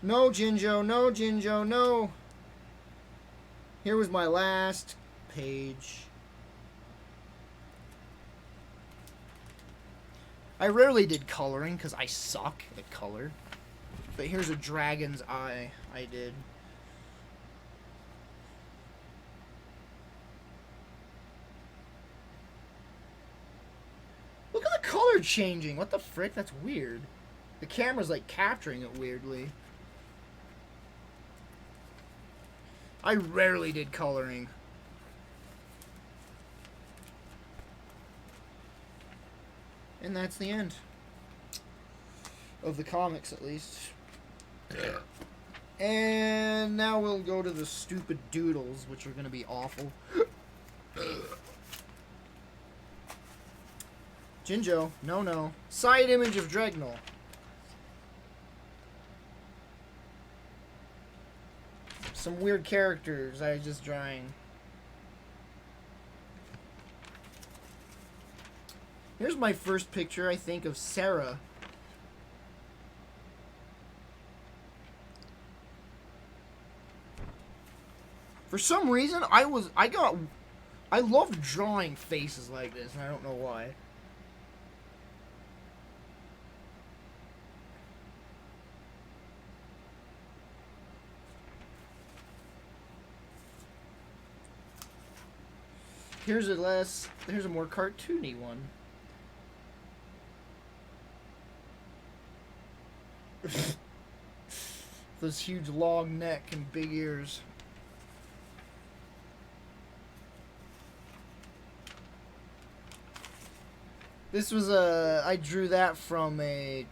No, Jinjo, no, Jinjo, no. Here was my last page. I rarely did coloring because I suck at color. But here's a dragon's eye I did. Look at the color changing. What the frick? That's weird. The camera's like capturing it weirdly. I rarely did coloring. And that's the end. Of the comics, at least. And now we'll go to the stupid doodles, which are going to be awful. Jinjo, no, no. Side image of Dregnol. Some weird characters I was just drawing. Here's my first picture, I think, of Sarah. For some reason, I loved drawing faces like this, and I don't know why. Here's a more cartoony one. This huge long neck and big ears. This was I drew that from a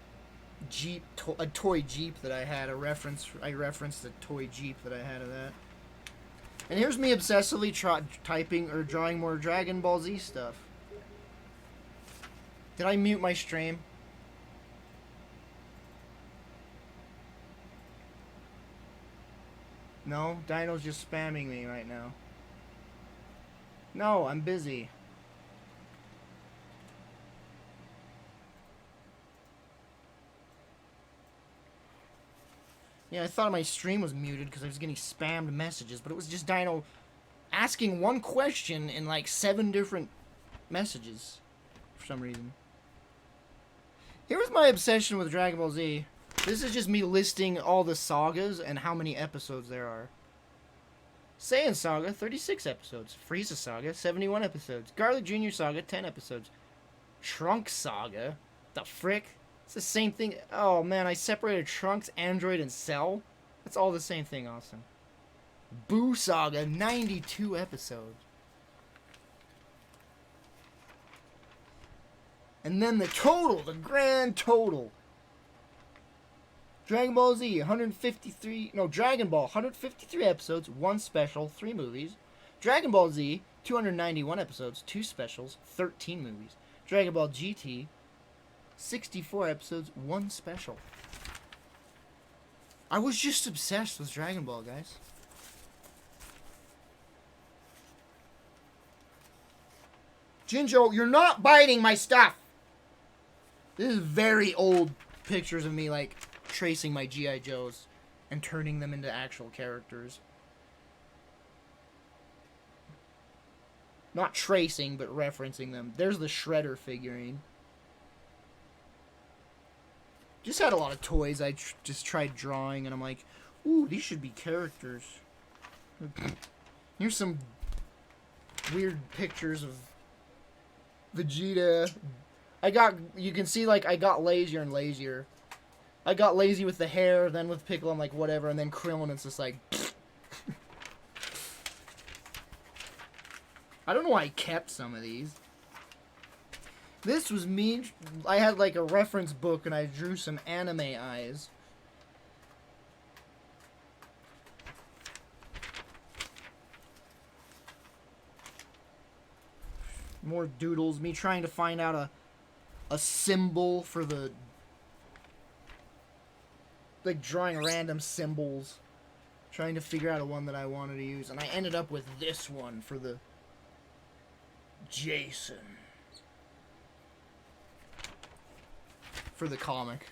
Jeep, a toy Jeep that I had. I referenced a toy Jeep that I had of that. And here's me obsessively typing or drawing more Dragon Ball Z stuff. Did I mute my stream? No, Dino's just spamming me right now. No, I'm busy. Yeah, I thought my stream was muted because I was getting spammed messages, but it was just Dino asking one question in like 7 different messages for some reason. Here was my obsession with Dragon Ball Z. This is just me listing all the sagas and how many episodes there are. Saiyan Saga, 36 episodes. Frieza Saga, 71 episodes. Garlic Jr. Saga, 10 episodes. Trunks Saga, the frick? It's the same thing. Oh man, I separated Trunks, Android, and Cell. That's all the same thing, Austin. Boo Saga, 92 episodes. And then the total, the grand total. Dragon Ball Z, 153 episodes, 1 special, 3 movies. Dragon Ball Z, 291 episodes, 2 specials, 13 movies. Dragon Ball GT, 64 episodes, 1 special. I was just obsessed with Dragon Ball, guys. Jinjo, you're not biting my stuff! This is very old pictures of me, like, tracing my G.I. Joes and turning them into actual characters. Not tracing, but referencing them. There's the Shredder figurine. Just had a lot of toys I just tried drawing, and I'm like, ooh, these should be characters. Here's some weird pictures of Vegeta. You can see, like, I got lazier and lazier. I got lazy with the hair, then with Piccolo, I'm like, whatever, and then Krillin, it's just like, I don't know why I kept some of these. This was me. I had like a reference book and I drew some anime eyes. More doodles. Me trying to find out a symbol for the... Like drawing random symbols. Trying to figure out a one that I wanted to use. And I ended up with this one for the... Jason. For the comic,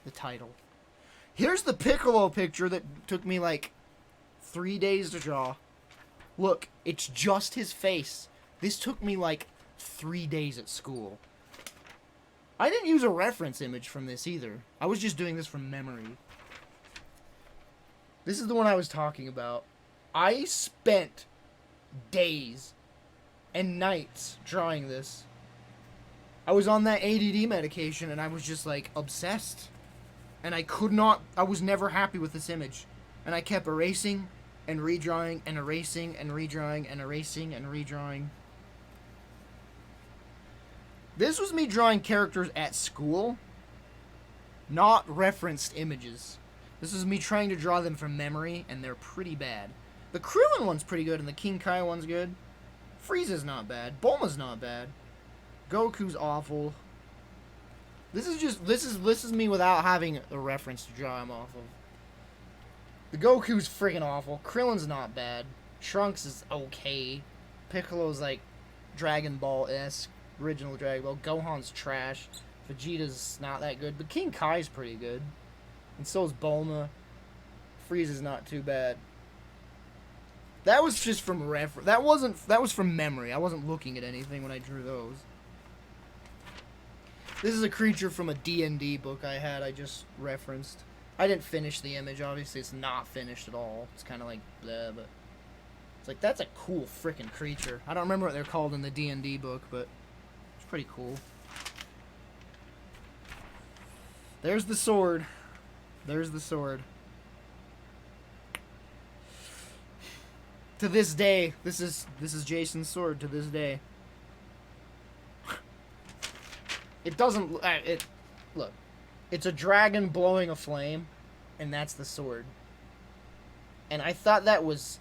the title. Here's the Piccolo picture that took me like 3 days to draw. Look, it's just his face. This took me like 3 days at school. I didn't use a reference image from this either. I was just doing this from memory. This is the one I was talking about. I spent days and nights drawing this. I was on that ADD medication and I was just like obsessed. And I was never happy with this image. And I kept erasing and redrawing and erasing and redrawing and erasing and redrawing. This was me drawing characters at school, not referenced images. This is me trying to draw them from memory, and they're pretty bad. The Krillin one's pretty good, and the King Kai one's good. Frieza's not bad. Bulma's not bad. Goku's awful. This is me without having a reference to draw him off of. The Goku's friggin' awful. Krillin's not bad. Trunks is okay. Piccolo's like Dragon Ball-esque. Original Dragon Ball. Gohan's trash. Vegeta's not that good. But King Kai's pretty good. And so is Bulma. Frieza's not too bad. That was just from that was from memory. I wasn't looking at anything when I drew those. This is a creature from a D&D book I had. I just referenced. I didn't finish the image. Obviously, it's not finished at all. It's kind of like blah, but it's like that's a cool freaking creature. I don't remember what they're called in the D&D book, but it's pretty cool. There's the sword. There's the sword. To this day, this is Jason's sword. To this day, it doesn't. Look, it's a dragon blowing a flame, and that's the sword. And I thought that was.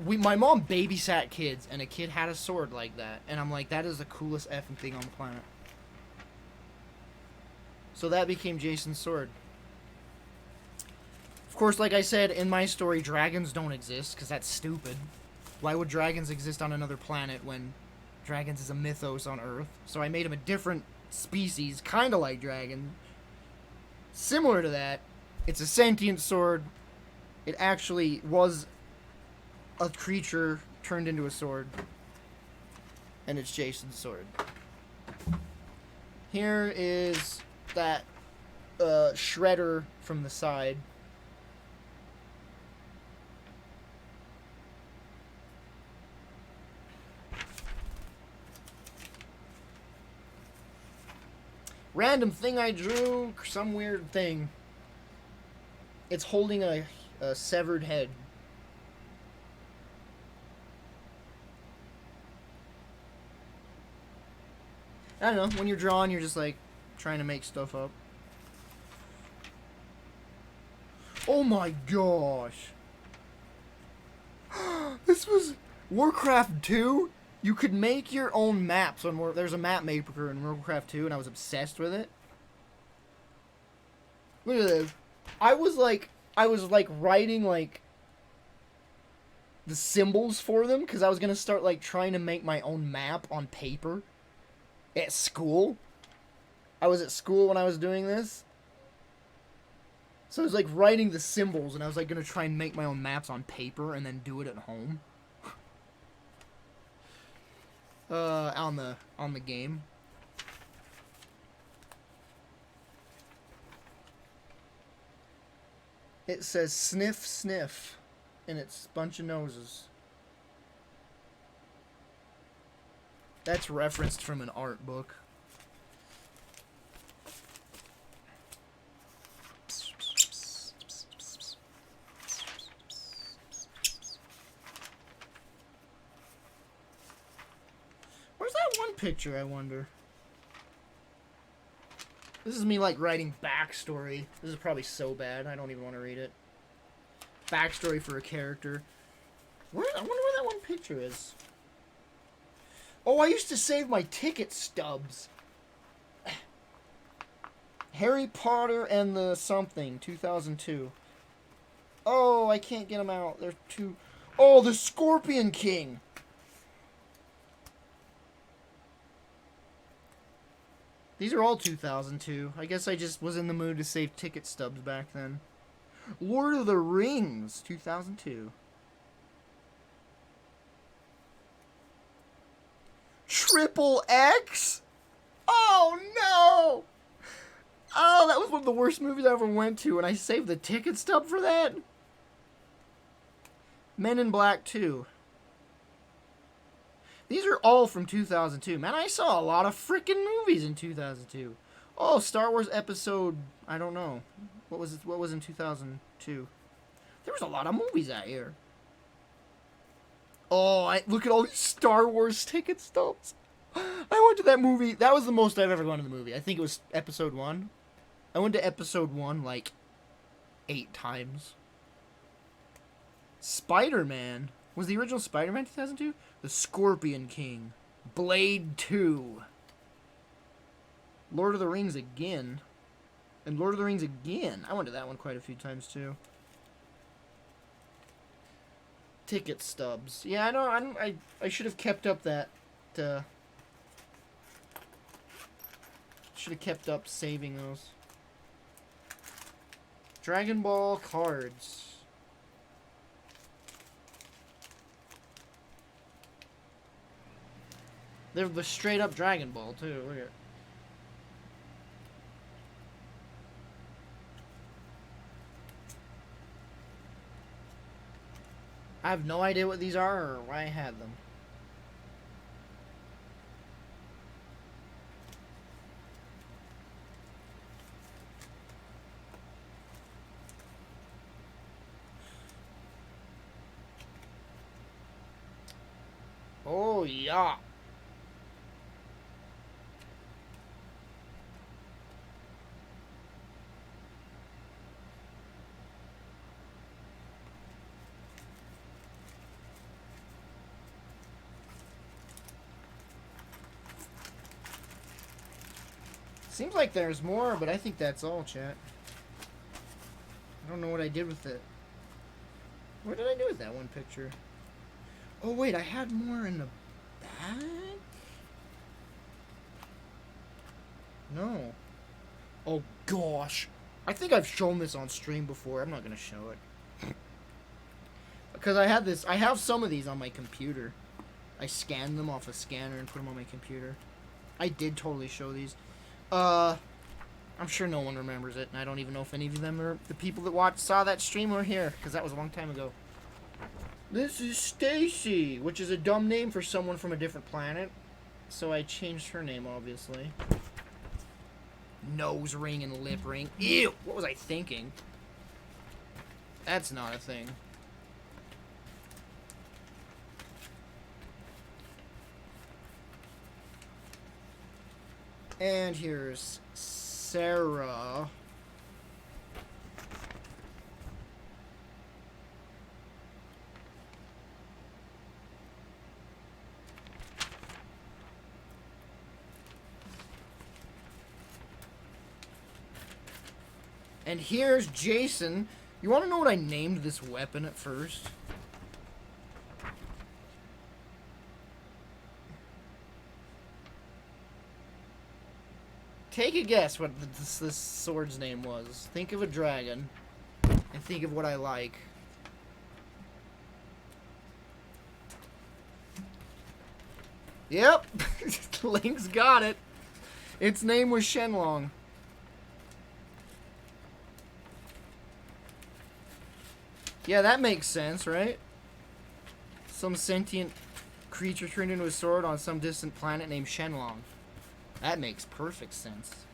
My mom babysat kids, and a kid had a sword like that, and I'm like, that is the coolest effing thing on the planet. So that became Jason's sword. Of course, like I said, in my story, dragons don't exist, because that's stupid. Why would dragons exist on another planet when dragons is a mythos on Earth? So I made him a different species, kind of like dragon. Similar to that, it's a sentient sword. It actually was a creature turned into a sword. And it's Jason's sword. Here is that shredder from the side. Random thing I drew, some weird thing. It's holding a severed head. I don't know, when you're drawing, you're just like trying to make stuff up. Oh my gosh. This was Warcraft 2? You could make your own maps on there's a map maker in Warcraft 2, and I was obsessed with it. Look at this. I was like writing like the symbols for them because I was gonna start like trying to make my own map on paper at school. I was at school when I was doing this. So I was like writing the symbols, and I was like gonna try and make my own maps on paper and then do it at home. On the game. It says sniff sniff, and it's a bunch of noses. That's referenced from an art book. Where's that one picture, I wonder? This is me, like, writing backstory. This is probably so bad, I don't even want to read it. Backstory for a character. I wonder where that one picture is. Oh, I used to save my ticket stubs. Harry Potter and the something, 2002. Oh, I can't get them out. They're too... Oh, the Scorpion King. These are all 2002. I guess I just was in the mood to save ticket stubs back then. Lord of the Rings, 2002. Triple X? Oh, no! Oh, that was one of the worst movies I ever went to, and I saved the ticket stub for that? Men in Black 2. These are all from 2002. Man, I saw a lot of freaking movies in 2002. Oh, Star Wars Episode... I don't know. What was it? What was in 2002? There was a lot of movies that year. Oh, look at all these Star Wars ticket stubs. I went to that movie. That was the most I've ever gone to the movie. I think it was Episode 1. I went to Episode 1 like 8 times. Spider-Man. Was the original Spider-Man 2002? The Scorpion King. Blade 2. Lord of the Rings again. And Lord of the Rings again. I went to that one quite a few times too. Ticket stubs. Yeah, I know. I should have kept up that. Should have kept up saving those. Dragon Ball cards. They're the straight up Dragon Ball too. Look at it. I have no idea what these are or why I had them. Oh, yeah. Seems like there's more, but I think that's all, chat. I don't know what I did with it. What did I do with that one picture? Oh, wait, I had more in the back? No. Oh, gosh. I think I've shown this on stream before. I'm not going to show it. Because I have some of these on my computer. I scanned them off a scanner and put them on my computer. I did totally show these. I'm sure no one remembers it, and I don't even know if any of them are the people that saw that stream were here, because that was a long time ago. This is Stacy, which is a dumb name for someone from a different planet. So I changed her name, obviously. Nose ring and lip ring. Ew! What was I thinking? That's not a thing. And here's Sarah. And here's Jason. You want to know what I named this weapon at first? Take a guess what this sword's name was. Think of a dragon. And think of what I like. Yep! Link's got it. Its name was Shenlong. Yeah, that makes sense, right? Some sentient creature turned into a sword on some distant planet named Shenlong. That makes perfect sense.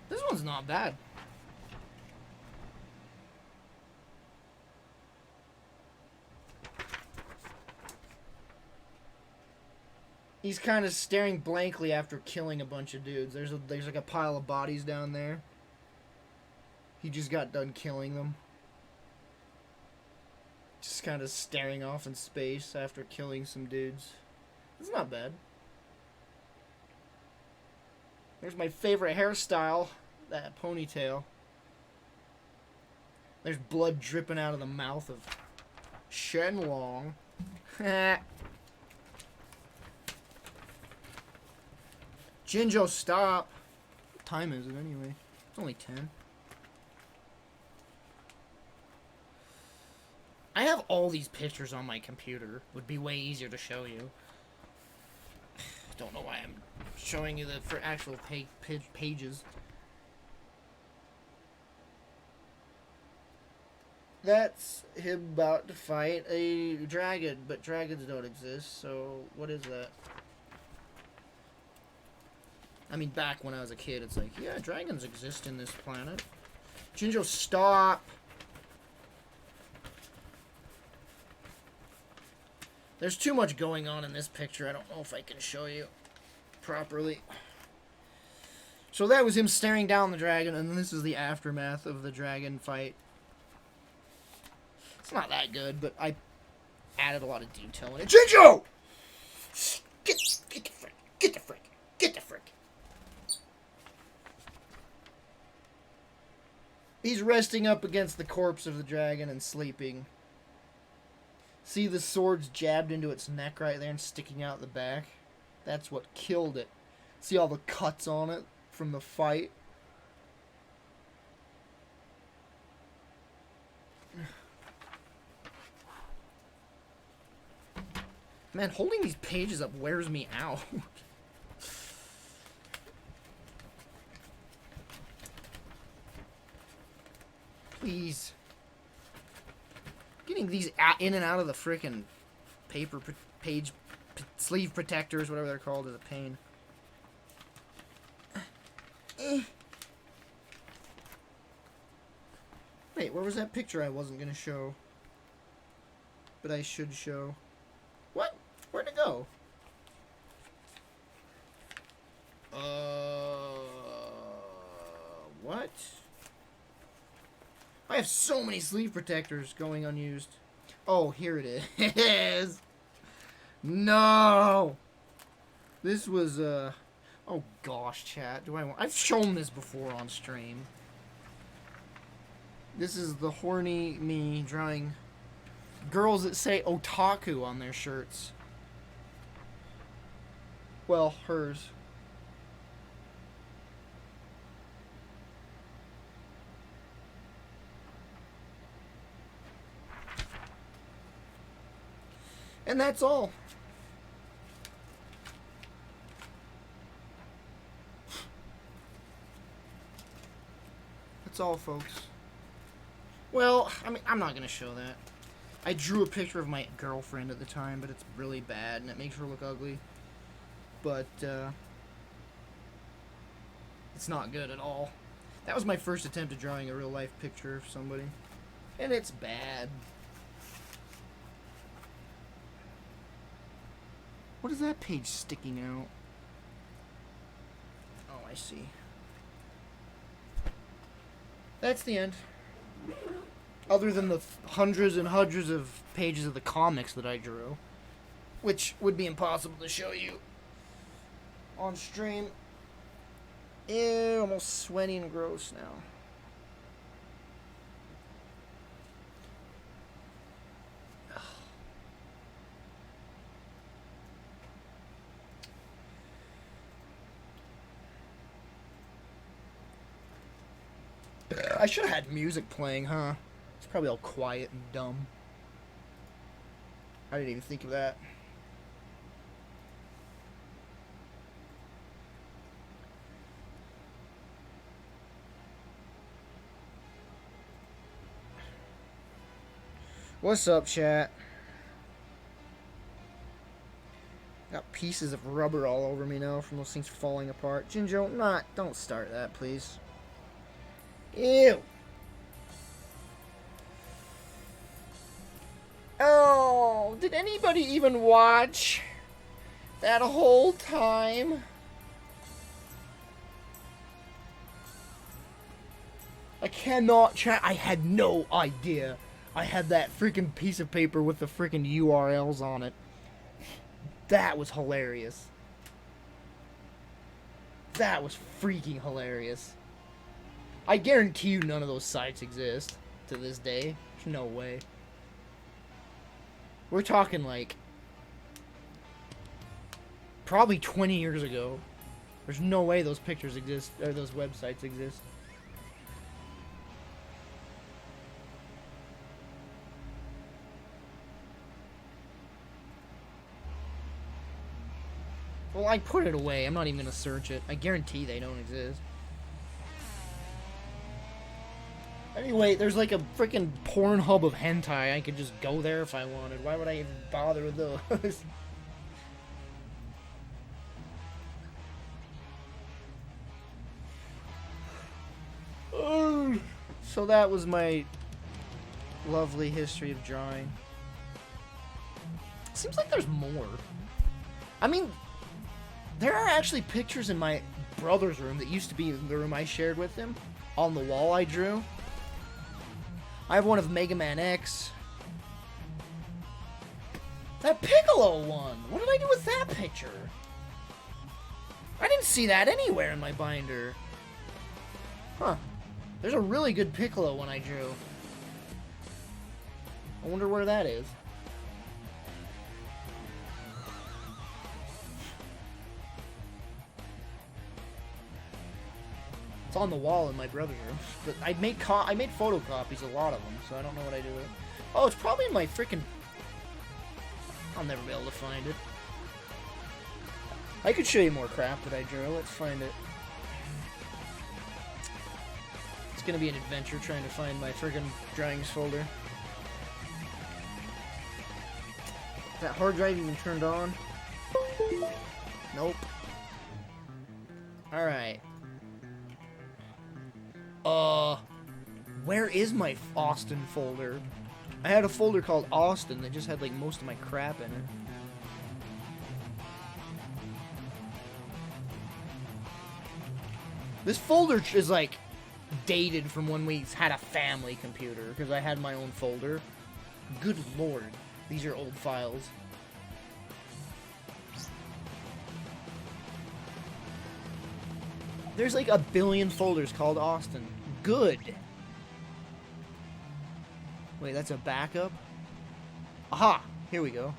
This one's not bad. He's kind of staring blankly after killing a bunch of dudes. There's like a pile of bodies down there. He just got done killing them. Just kind of staring off in space after killing some dudes. It's not bad. There's my favorite hairstyle. That ponytail. There's blood dripping out of the mouth of Shenlong. Jinjo, stop. What time is it anyway? It's only 10. I have all these pictures on my computer. Would be way easier to show you. Don't know why I'm showing you the for actual pages. That's him about to fight a dragon, but dragons don't exist, so what is that? I mean, back when I was a kid, it's like, yeah, dragons exist in this planet. Jinjo, stop! There's too much going on in this picture. I don't know if I can show you properly. So that was him staring down the dragon, and this is the aftermath of the dragon fight. It's not that good, but I added a lot of detail in it. Jinjo! Get the frick! Get the frick! Get the frick! He's resting up against the corpse of the dragon and sleeping. See the sword's jabbed into its neck right there and sticking out the back? That's what killed it. See all the cuts on it from the fight? Man, holding these pages up wears me out. Please. Getting these in and out of the frickin' paper sleeve protectors, whatever they're called, is a pain. Wait, where was that picture I wasn't gonna show? But I should show. What? Where'd it go? What? I have so many sleeve protectors going unused. Oh, here it is. No! This was, oh gosh, chat. I've shown this before on stream. This is the horny me drawing girls that say otaku on their shirts. Well, hers. And that's all. That's all, folks. Well, I mean, I'm not going to show that. I drew a picture of my girlfriend at the time, but it's really bad, and it makes her look ugly. But, it's not good at all. That was my first attempt at drawing a real-life picture of somebody. And it's bad. What is that page sticking out? Oh, I see. That's the end. Other than the hundreds and hundreds of pages of the comics that I drew. Which would be impossible to show you on stream. Ew, almost sweaty and gross now. I should have had music playing, huh? It's probably all quiet and dumb. I didn't even think of that. What's up, chat? Got pieces of rubber all over me now from those things falling apart. Jinjo, don't start that, please. Ew. Oh, did anybody even watch that whole time? I cannot chat. I had no idea I had that freaking piece of paper with the freaking URLs on it. That was hilarious. That was freaking hilarious. I guarantee you none of those sites exist to this day. There's no way. We're talking like probably 20 years ago. There's no way those pictures exist or those websites exist. Well, I put it away. I'm not even gonna search it. I guarantee they don't exist. Anyway, there's like a freaking Pornhub of hentai. I could just go there if I wanted. Why would I even bother with those? So that was my lovely history of drawing. Seems like there's more. I mean, there are actually pictures in my brother's room that used to be in the room I shared with him. On the wall I drew. I have one of Mega Man X. That Piccolo one! What did I do with that picture? I didn't see that anywhere in my binder. Huh. There's a really good Piccolo one I drew. I wonder where that is. It's on the wall in my brother's room. But I made photocopies, a lot of them, so I don't know what I do with it. Oh, it's probably in my freaking... I'll never be able to find it. I could show you more crap that I drew. Let's find it. It's gonna be an adventure trying to find my freaking drawings folder. Is that hard drive even turned on? Nope. Alright. Where is my Austin folder? I had a folder called Austin that just had like most of my crap in it. This folder is like dated from when we had a family computer, because I had my own folder. Good lord, these are old files. There's like a billion folders called Austin. Good. Wait, that's a backup? Aha! Here we go.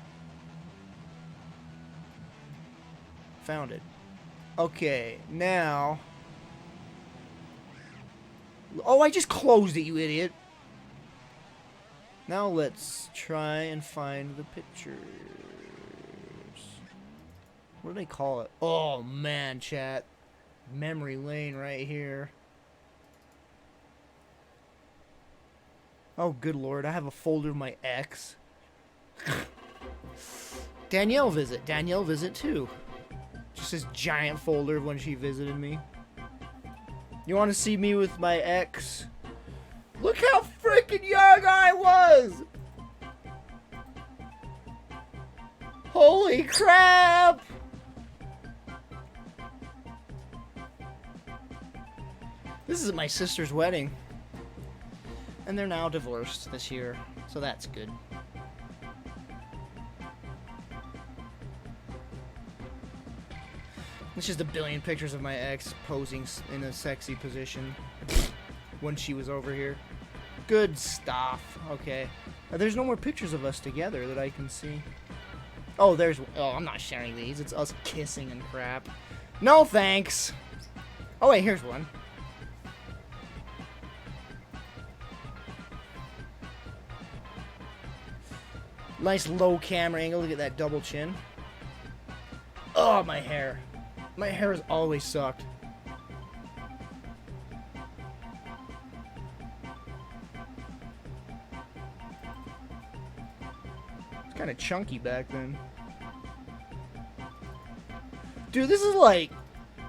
Found it. Okay, now... Oh, I just closed it, you idiot! Now let's try and find the pictures. What do they call it? Oh, man, chat. Memory lane right here. Oh, good lord, I have a folder of my ex. Danielle visit. Danielle visit too. Just this giant folder of when she visited me. You want to see me with my ex? Look how freaking young I was! Holy crap! This is at my sister's wedding. And they're now divorced this year, so that's good. It's just a billion pictures of my ex posing in a sexy position when she was over here. Good stuff. Okay. There's no more pictures of us together that I can see. Oh, there's... Oh, I'm not sharing these. It's us kissing and crap. No thanks. Oh, wait, here's one. Nice low camera angle. Look at that double chin. Oh, my hair. My hair has always sucked. It's kind of chunky back then. Dude, this is like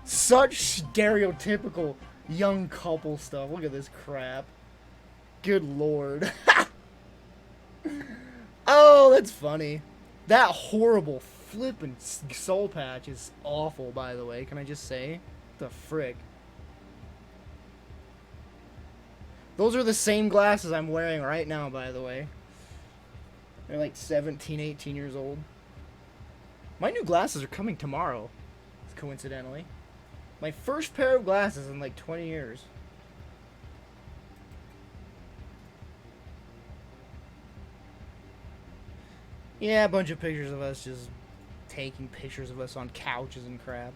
such stereotypical young couple stuff. Look at this crap. Good lord. Oh, that's funny. That horrible flippin' soul patch is awful, by the way. Can I just say? The frick. Those are the same glasses I'm wearing right now, by the way. They're like 17, 18 years old. My new glasses are coming tomorrow, coincidentally. My first pair of glasses in like 20 years. Yeah, a bunch of pictures of us just taking pictures of us on couches and crap.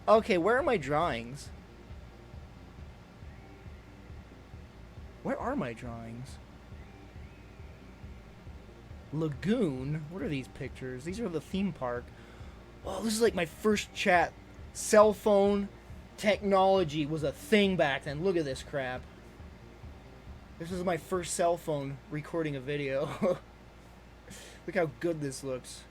Okay, where are my drawings? Where are my drawings? Lagoon? What are these pictures? These are the theme park. Oh, this is like my first chat. Cell phone technology was a thing back then. Look at this crap. This is my first cell phone recording a video. Look how good this looks.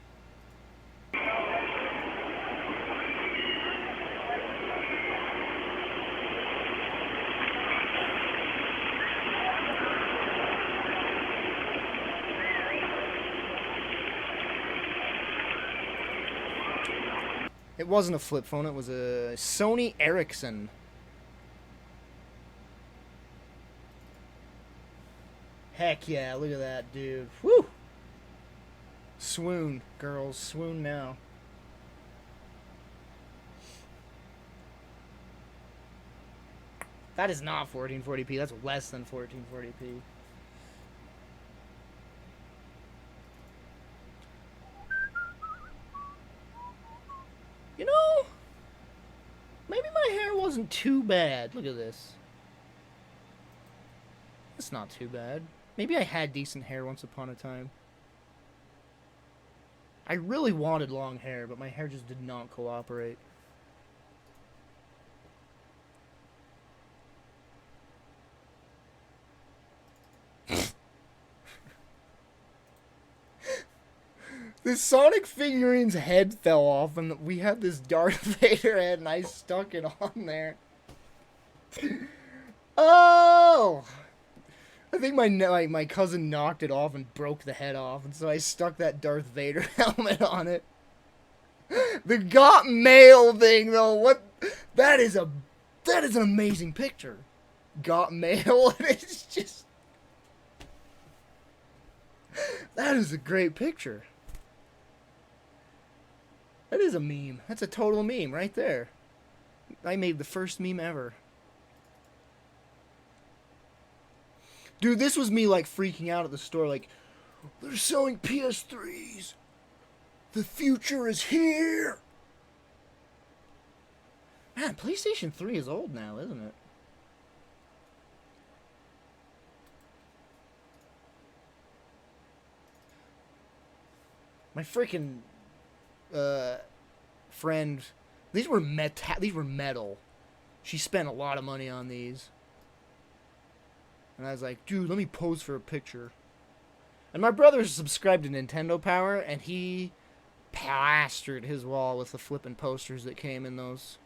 It wasn't a flip phone, it was a Sony Ericsson. Heck yeah, look at that, dude. Woo! Swoon, girls, swoon now. That is not 1440p, that's less than 1440p. You know, maybe my hair wasn't too bad. Look at this. It's not too bad. Maybe I had decent hair once upon a time. I really wanted long hair, but my hair just did not cooperate. This Sonic figurine's head fell off, and we had this Darth Vader head, and I stuck it on there. Oh! I think my cousin knocked it off and broke the head off, and so I stuck that Darth Vader helmet on it. The got mail thing though, what? That is an amazing picture. Got mail, and it's just, that is a great picture. That is a meme. That's a total meme right there. I made the first meme ever. Dude, this was me like freaking out at the store, like, they're selling PS3s. The future is here. Man, PlayStation 3 is old now, isn't it? My freaking friend, these were metal. She spent a lot of money on these. And I was like, dude, let me pose for a picture. And my brother's subscribed to Nintendo Power, and he plastered his wall with the flippin' posters that came in those.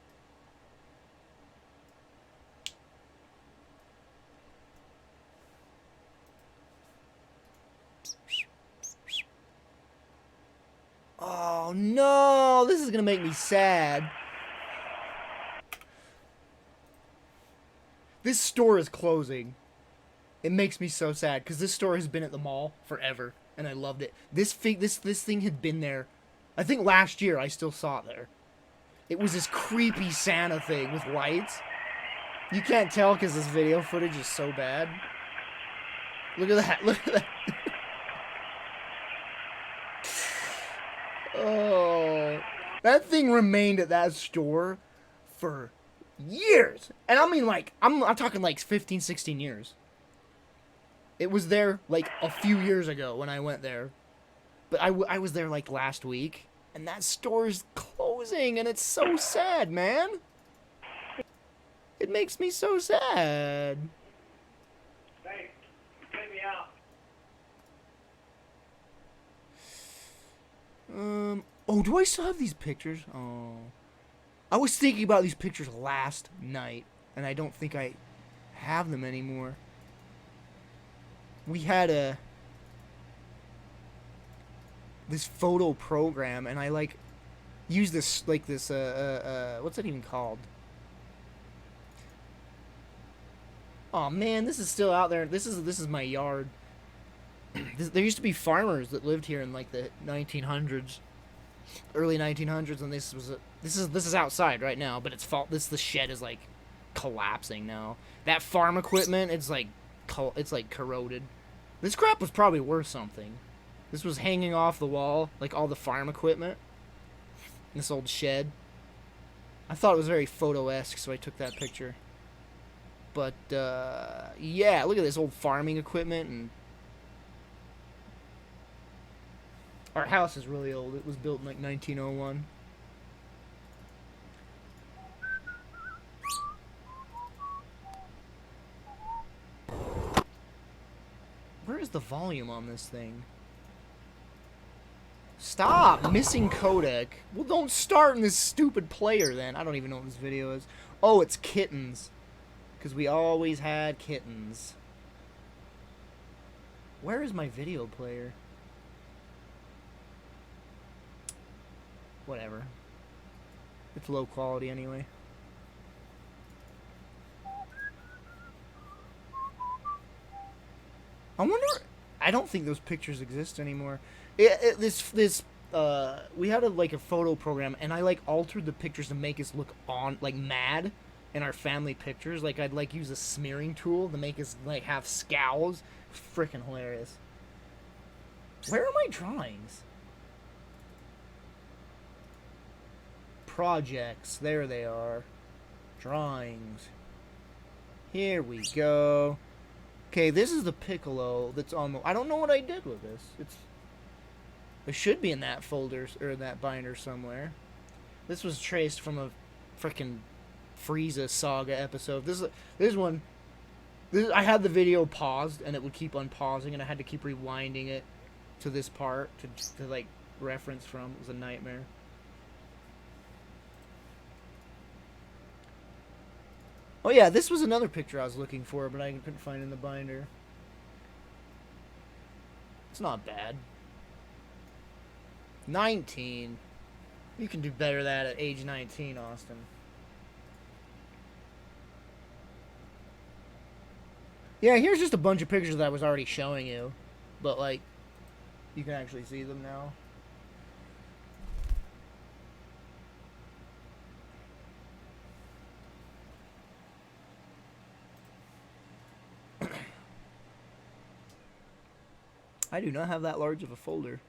Oh no, this is gonna make me sad. This store is closing. It makes me so sad because this store has been at the mall forever, and I loved it. This thing had been there. I think last year I still saw it there. It was this creepy Santa thing with lights. You can't tell because this video footage is so bad. Look at that! Look at that! Oh, that thing remained at that store for years, and I mean like I'm talking like 15, 16 years. It was there like a few years ago when I went there. But I was there like last week. And that store is closing. And it's so sad, man. It makes me so sad. Hey, take me out. Oh, do I still have these pictures? Oh. I was thinking about these pictures last night. And I don't think I have them anymore. We had this photo program, and I like used this like this what's that even called? Oh man, this is still out there. This is my yard. There used to be farmers that lived here in like the 1900s, early 1900s, and this is outside right now. But the shed is like collapsing now. That farm equipment, it's like corroded. This crap was probably worth something. This was hanging off the wall, like all the farm equipment. This old shed. I thought it was very photo-esque, so I took that picture. But, yeah, look at this old farming equipment. And our house is really old. It was built in like 1901. Where is the volume on this thing? Stop! Missing codec. Well, don't start in this stupid player then. I don't even know what this video is. Oh, it's kittens. Because we always had kittens. Where is my video player? Whatever. It's low quality anyway. I wonder. I don't think those pictures exist anymore. We had a photo program, and I like altered the pictures to make us look mad in our family pictures. Like I'd like use a smearing tool to make us like have scowls. Freaking hilarious. Where are my drawings? Projects. There they are. Drawings. Here we go. Okay, this is the Piccolo that's on the... I don't know what I did with this. It should be in that folder, or that binder somewhere. This was traced from a frickin' Frieza Saga episode. This one... I had the video paused, and it would keep unpausing, and I had to keep rewinding it to this part to like, reference from. It was a nightmare. Oh yeah, this was another picture I was looking for, but I couldn't find in the binder. It's not bad. 19. You can do better than that at age 19, Austin. Yeah, here's just a bunch of pictures that I was already showing you. But, like, you can actually see them now. I do not have that large of a folder.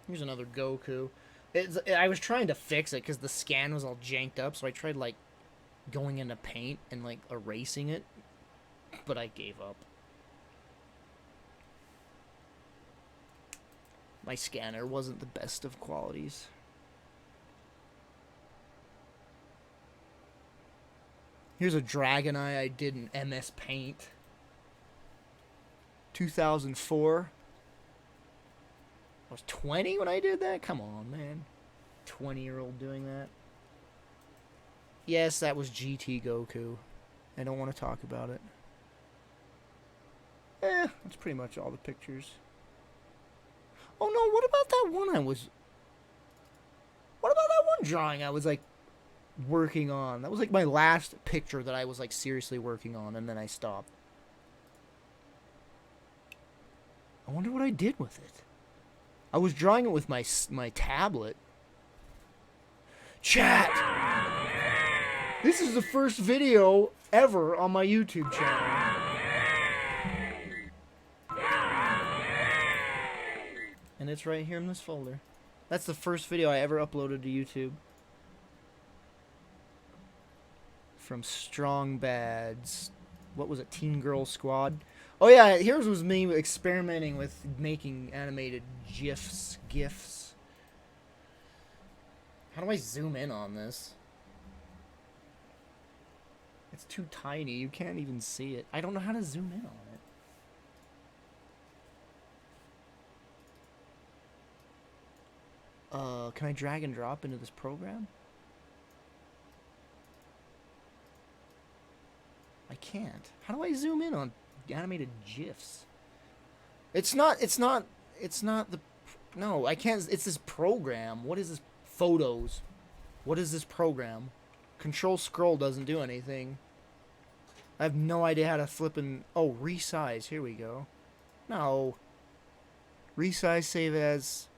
Here's another Goku. I was trying to fix it because the scan was all janked up, so I tried, like, going into paint and, like, erasing it, but I gave up. My scanner wasn't the best of qualities. Here's a Dragon Eye I did in MS Paint. 2004. I was 20 when I did that? Come on, man. 20-year-old doing that. Yes, that was GT Goku. I don't want to talk about it. That's pretty much all the pictures. Oh no, what about that one What about that one drawing I was, like, working on? That was, like, my last picture that I was, like, seriously working on, and then I stopped. I wonder what I did with it. I was drawing it with my tablet. Chat! This is the first video ever on my YouTube channel. And it's right here in this folder. That's the first video I ever uploaded to YouTube. From Strong Bads. What was it? Teen Girl Squad? Oh yeah, here's was me experimenting with making animated GIFs. How do I zoom in on this? It's too tiny. You can't even see it. I don't know how to zoom in on it. Can I drag and drop into this program? I can't. How do I zoom in on animated GIFs? No, I can't. It's this program. What is this? Photos. What is this program? Control scroll doesn't do anything. I have no idea how to flip and... Oh, resize. Here we go. No. Resize, save as...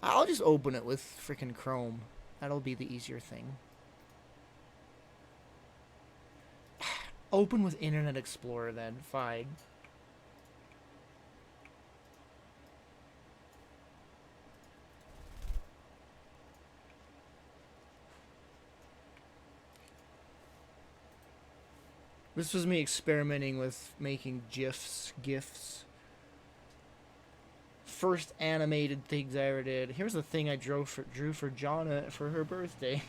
I'll just open it with freaking Chrome. That'll be the easier thing. Open with Internet Explorer then. Fine. This was me experimenting with making GIFs. First animated things I ever did. Here's the thing I drew for Jonna for her birthday.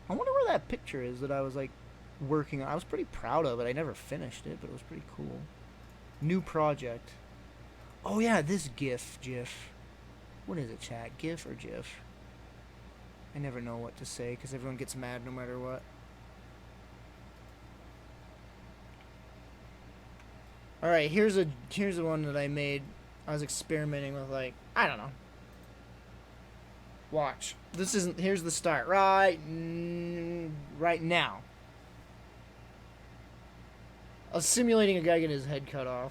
I wonder where that picture is that I was, like, working on. I was pretty proud of it. I never finished it, but it was pretty cool. New project. Oh yeah, this GIF. What is it, chat? GIF or GIF? I never know what to say because everyone gets mad no matter what. Alright, here's the one that I made. I was experimenting with, like, I don't know. Watch. Here's the start. Right now. I was simulating a guy getting his head cut off.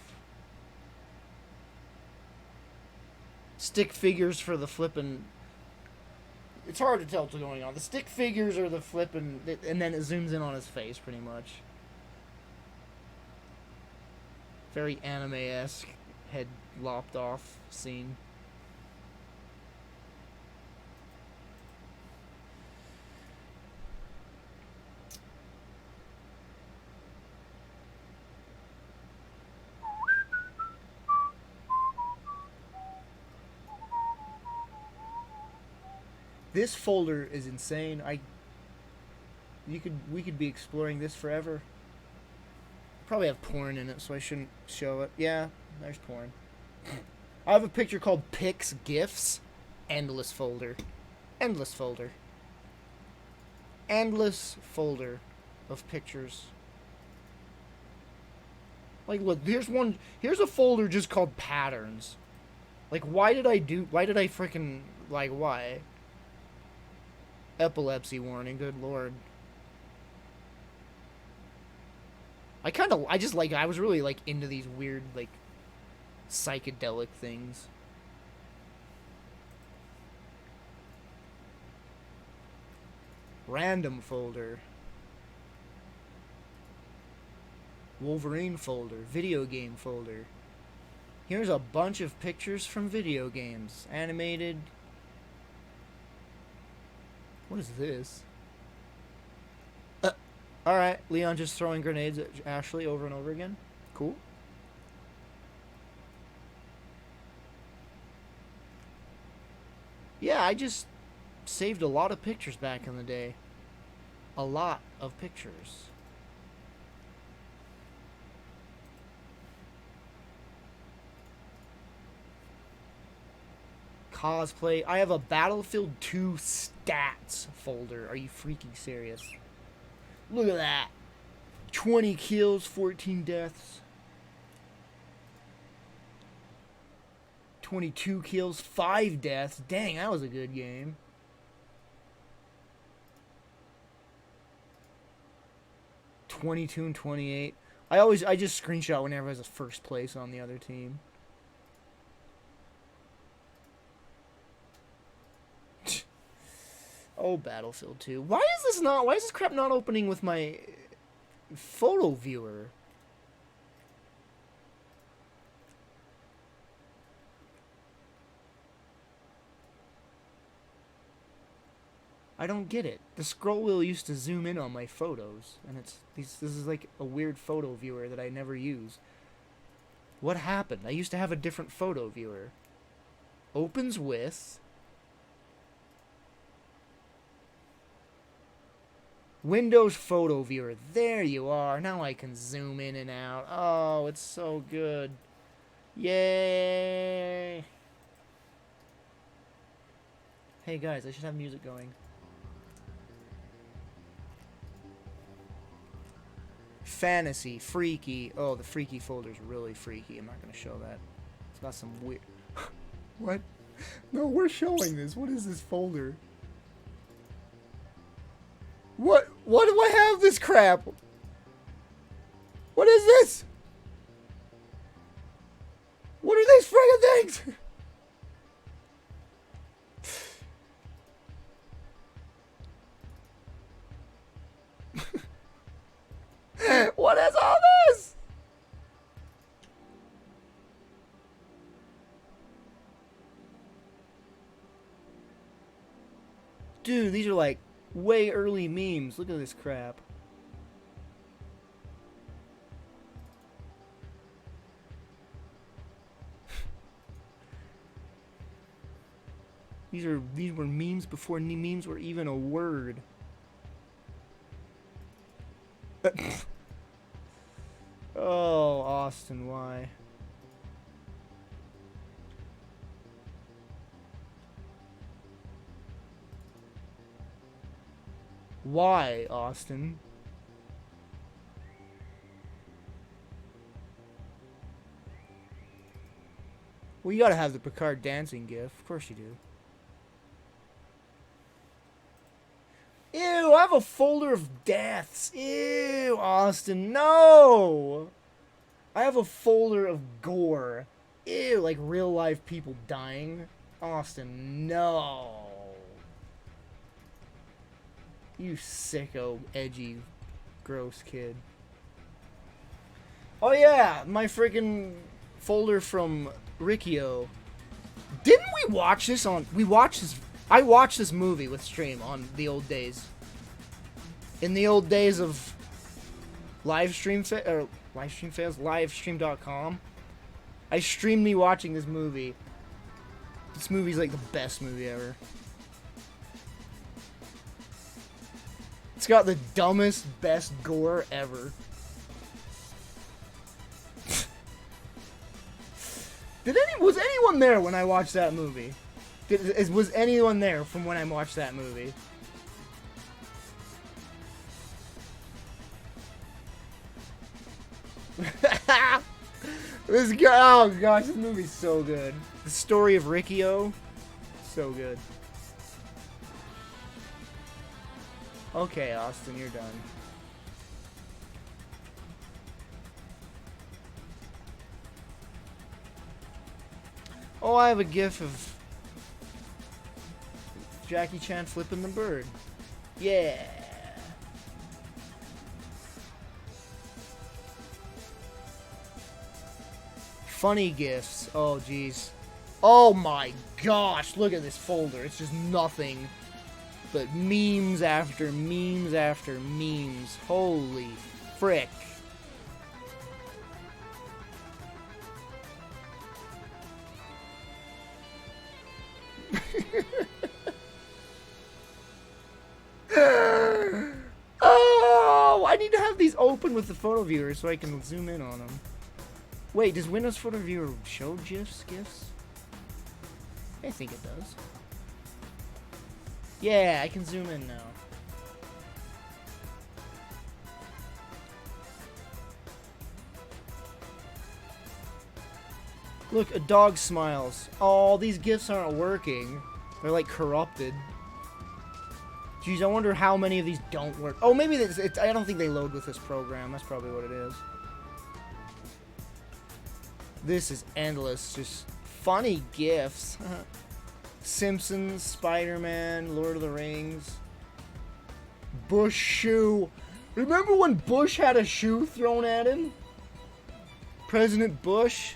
Stick figures for the flippin'... It's hard to tell what's going on. The stick figures are the flippin'... And then it zooms in on his face, pretty much. Very anime-esque head lopped off scene. This folder is insane. We could be exploring this forever. Probably have porn in it, so I shouldn't show it. Yeah, there's porn. I have a picture called Pics GIFs. Endless folder. Endless folder. Endless folder of pictures. Like, look, here's one. Here's a folder just called patterns. Like, why did I freaking, like, why? Epilepsy warning, good lord. I was really, like, into these weird, like, psychedelic things. Random folder. Wolverine folder. Video game folder. Here's a bunch of pictures from video games. Animated. What is this? Alright, Leon just throwing grenades at Ashley over and over again. Cool. Yeah, I just saved a lot of pictures back in the day. A lot of pictures. Cosplay. I have a Battlefield 2 stats folder. Are you freaking serious? Look at that. 20 kills, 14 deaths. 22 kills, 5 deaths. Dang, that was a good game. .22 and 28. I just screenshot whenever I was first place on the other team. Oh, Battlefield 2. Why is this crap not opening with my photo viewer? I don't get it. The scroll wheel used to zoom in on my photos, and this is like a weird photo viewer that I never use. What happened? I used to have a different photo viewer. Opens with Windows photo viewer. There you are. Now I can zoom in and out. Oh, it's so good. Yay. Hey guys, I should have music going. Fantasy, freaky. Oh, the freaky folder's really freaky. I'm not gonna show that. It's got some weird... What? No, we're showing this. What is this folder? What do I have this crap? What is this? What are these friggin' things? What is all this? Dude, these are like way early memes. Look at this crap. These were memes before memes were even a word. Oh, Austin, why? Why, Austin? Well, you gotta have the Picard dancing gif. Of course you do. Ew, I have a folder of deaths. Ew, Austin, no! I have a folder of gore. Ew, like real life people dying. Austin, no. You sicko, edgy, gross kid. Oh yeah, my freaking folder from Riccio. Didn't we watch this on... I watched this movie with Stream on the old days. In the old days of livestream.com. I streamed me watching this movie. This movie's like the best movie ever. It's got the dumbest, best gore ever. Was anyone there when I watched that movie? Was anyone there from when I watched that movie? This guy, oh gosh, this movie's so good. The story of Riccio, so good. Okay, Austin, you're done. Oh, I have a gif of Jackie Chan flipping the bird. Yeah. Funny gifs. Oh, jeez. Oh my gosh, look at this folder. It's just nothing but memes after memes after memes. Holy frick. Oh, I need to have these open with the photo viewer so I can zoom in on them. Wait, does Windows Photo Viewer show GIFs? I think it does. Yeah, I can zoom in now. Look, a dog smiles. Oh, these GIFs aren't working. They're like corrupted. Jeez, I wonder how many of these don't work. Oh, maybe it's I don't think they load with this program. That's probably what it is. This is endless. Just funny GIFs. Simpsons, Spider-Man, Lord of the Rings. Bush shoe. Remember when Bush had a shoe thrown at him? President Bush?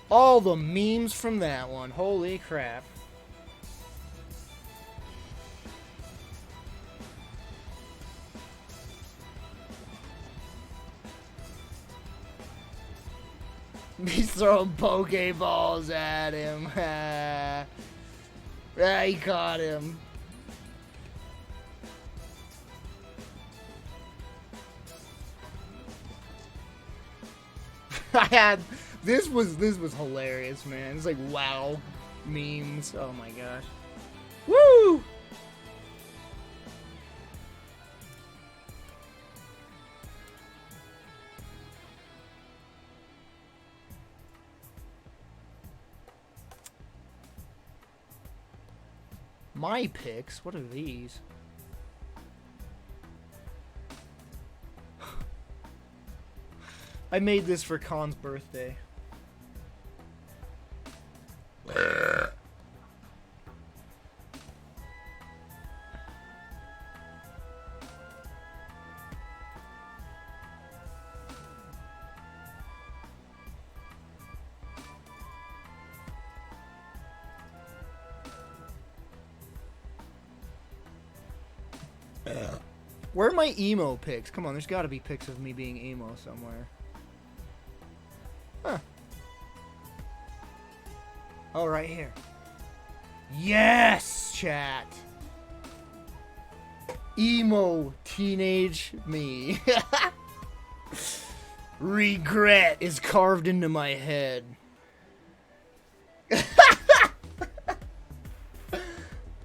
All the memes from that one. Holy crap. He's throwing Pokeballs at him. Ah, he caught him. This was hilarious, man. It's like wow memes. Oh my gosh. Woo! My picks? What are these? I made this for Khan's birthday. Where are my emo pics? Come on, there's got to be pics of me being emo somewhere. Huh. Oh, right here. Yes, chat. Emo teenage me. Regret is carved into my head.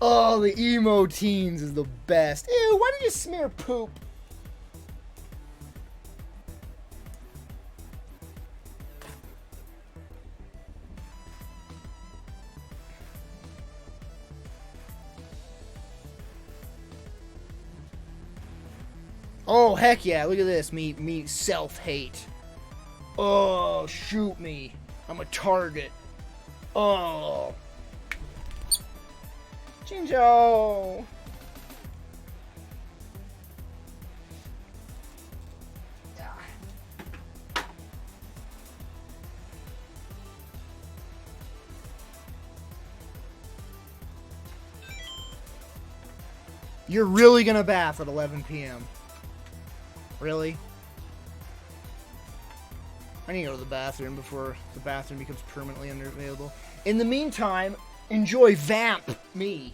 Oh, the emo teens is the best. Ew, why did you smear poop? Oh, heck yeah, look at this. Me self-hate. Oh, shoot me. I'm a target. Oh. Jinjo! You're really gonna bath at 11 p.m. Really? I need to go to the bathroom before the bathroom becomes permanently unavailable. In the meantime, enjoy Vamp Me.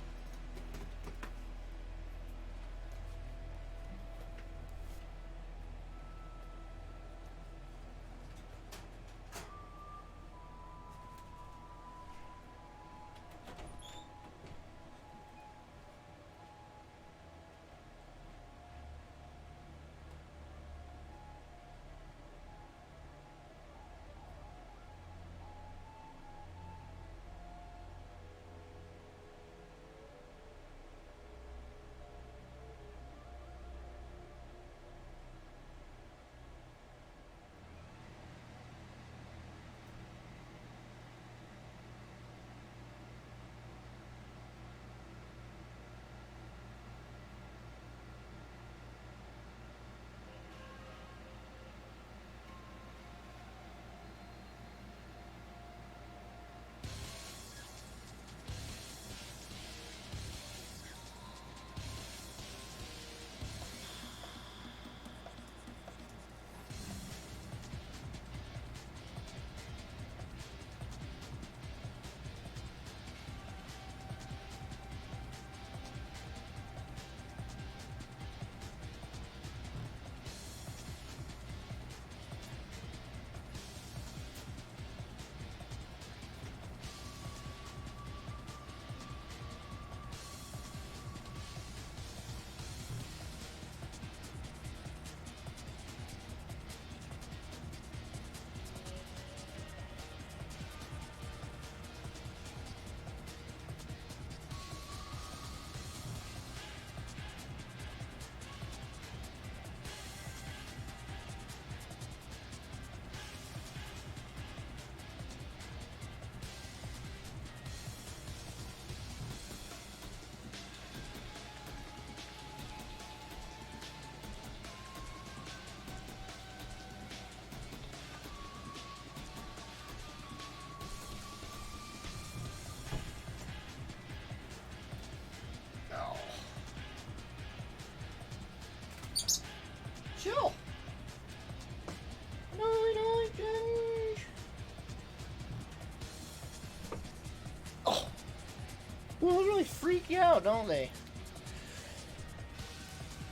really freak you out, don't they?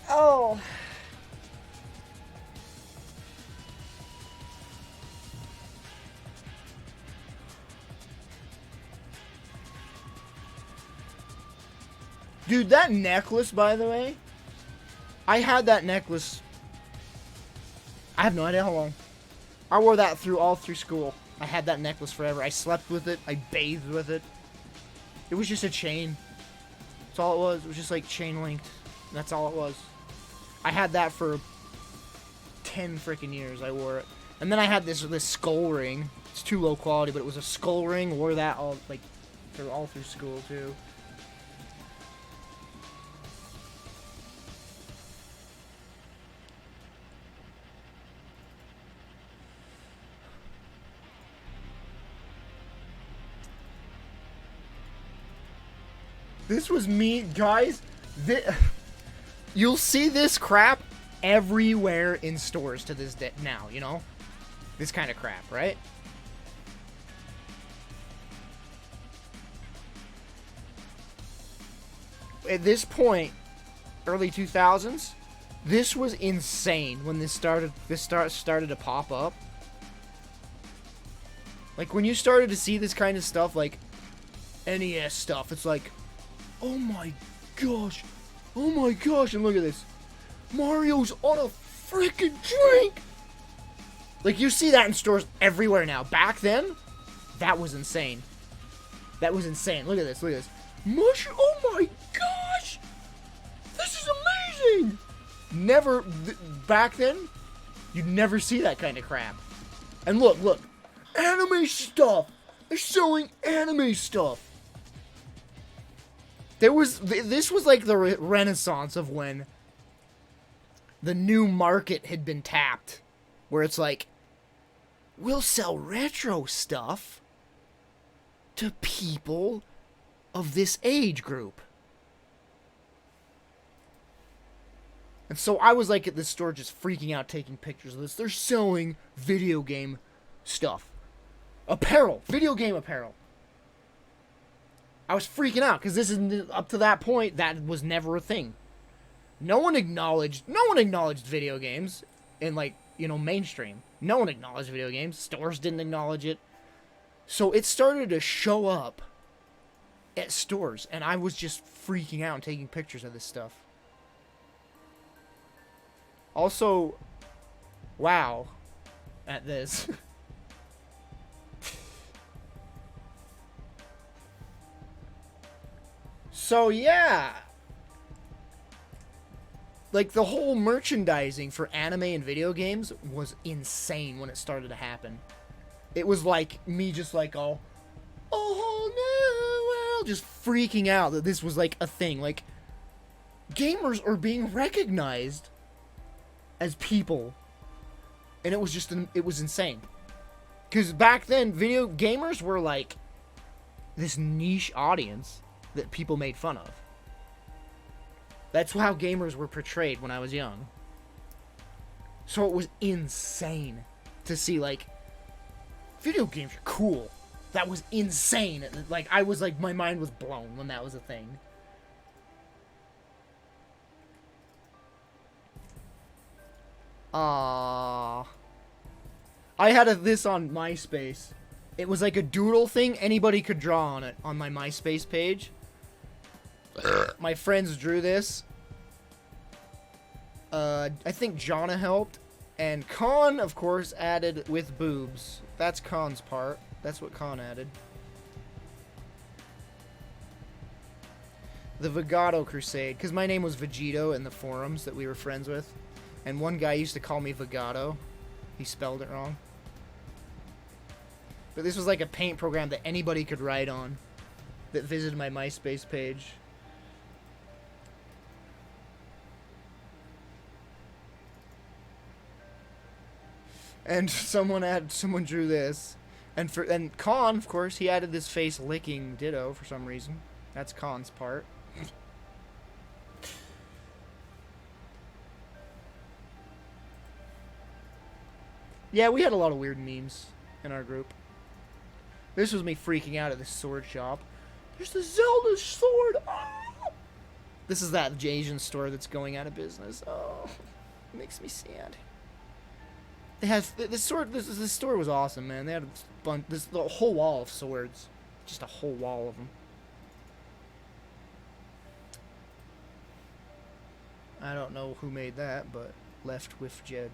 Oh. Dude, that necklace, by the way, I had that necklace. I have no idea how long. I wore that all through school. I had that necklace forever. I slept with it. I bathed with it. It was just a chain. That's all it was. It was just like chain linked. That's all it was. I had that for 10 freaking years. I wore it. And then I had this skull ring. It's too low quality, but it was a skull ring. Wore that all through school too. This was me, guys. You'll see this crap everywhere in stores to this day now, you know? This kind of crap, right? At this point, early 2000s, this was insane when this started to pop up. Like, when you started to see this kind of stuff, like NES stuff, it's like, oh my gosh, and look at this. Mario's on a freaking drink! Like, you see that in stores everywhere now. Back then, that was insane. That was insane. Look at this, oh my gosh! This is amazing! Back then, you'd never see that kind of crap. And look, anime stuff! They're selling anime stuff! This was like the renaissance of when the new market had been tapped, where it's like, we'll sell retro stuff to people of this age group. And so I was like at this store just freaking out, taking pictures of this. They're selling video game stuff. Apparel. Video game apparel. I was freaking out because this is up to that point that was never a thing. No one acknowledged video games in, like, you know, mainstream. No one acknowledged video games. Stores didn't acknowledge it. So it started to show up at stores, and I was just freaking out and taking pictures of this stuff. Also, wow at this. So, yeah. Like, the whole merchandising for anime and video games was insane when it started to happen. It was like me just like, oh no, well, just freaking out that this was like a thing. Like, gamers are being recognized as people. And it was insane. Because back then, video gamers were like this niche audience that people made fun of. That's how gamers were portrayed when I was young. So it was insane to see, like, video games are cool. That was insane. Like, I was like, my mind was blown when that was a thing. I had this on MySpace. It was like a doodle thing. Anybody could draw on it on my MySpace page. My friends drew this. I think Jonna helped. And Con, of course, added with boobs. That's Con's part. That's what Con added. The Vegato Crusade. Because my name was Vegito in the forums that we were friends with. And one guy used to call me Vegato. He spelled it wrong. But this was like a paint program that anybody could write on that visited my MySpace page. And someone drew this. And Con, of course, he added this face licking ditto for some reason. That's Con's part. Yeah, we had a lot of weird memes in our group. This was me freaking out at this sword shop. There's the Zelda sword. Oh! This is that Asian store that's going out of business. Oh, it makes me sad. They have this sword. This store was awesome, man. They had the whole wall of swords, just a whole wall of them. I don't know who made that, but left with Jed.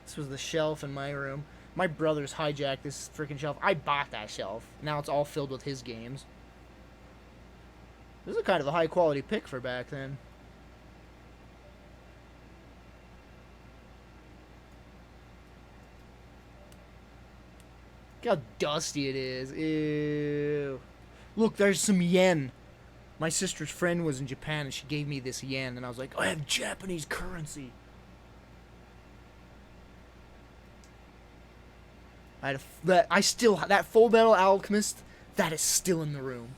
This was the shelf in my room. My brother's hijacked this freaking shelf. I bought that shelf. Now it's all filled with his games. This is kind of a high quality pick for back then. Look how dusty it is. Ew. Look, there's some yen. My sister's friend was in Japan and she gave me this yen and I was like, I have Japanese currency. That Full Metal Alchemist, that is still in the room.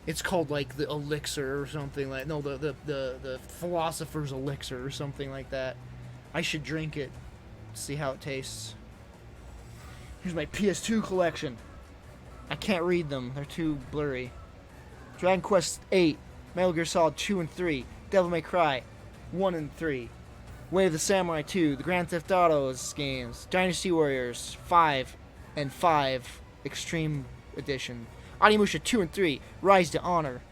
It's called like the elixir or something like, no, the philosopher's elixir or something like that. I should drink it, see how it tastes. Here's my PS2 collection. I can't read them, they're too blurry. Dragon Quest 8, Metal Gear Solid 2 and 3, Devil May Cry 1 and 3. Way of the Samurai 2, the Grand Theft Autos games, Dynasty Warriors 5 and 5 Extreme Edition, Onimusha 2 and 3, Rise to Honor,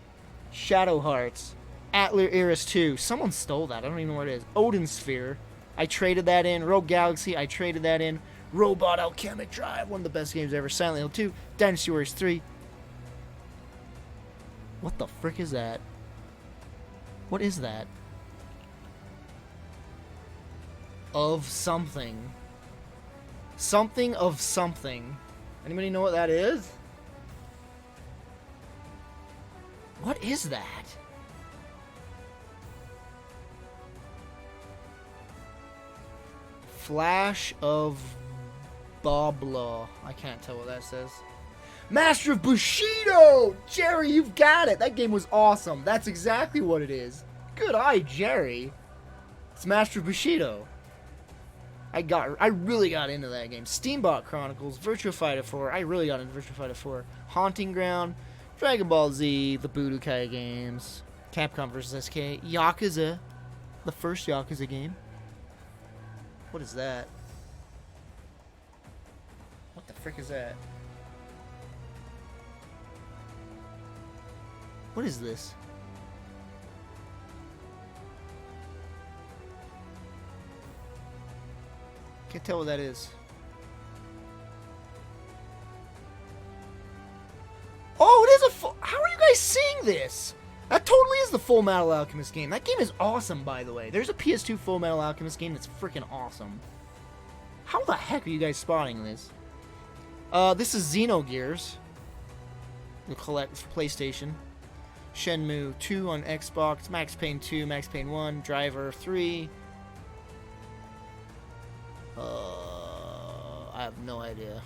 Shadow Hearts, Atelier Iris 2, someone stole that, I don't even know where it is, Odin Sphere, I traded that in, Rogue Galaxy, I traded that in, Robot Alchemic Drive, one of the best games ever, Silent Hill 2, Dynasty Warriors 3. What the frick is that? What is that? Of something. Something of something. Anybody know what that is? What is that? Flash of Bobla. I can't tell what that says. Master of Bushido! Jerry, you've got it! That game was awesome. That's exactly what it is. Good eye, Jerry. It's Master of Bushido. I really got into that game. Steambot Chronicles, Virtua Fighter 4. I really got into Virtua Fighter 4. Haunting Ground, Dragon Ball Z, the Budokai games, Capcom vs. SK, Yakuza, the first Yakuza game. What is that? What the frick is that? What is this? Can't tell what that is. Oh, it is a full... How are you guys seeing this? That totally is the Full Metal Alchemist game. That game is awesome, by the way. There's a PS2 Full Metal Alchemist game that's freaking awesome. How the heck are you guys spotting this? This is Xenogears. The collect for PlayStation. Shenmue 2 on Xbox. Max Payne 2, Max Payne 1, Driver 3. I have no idea.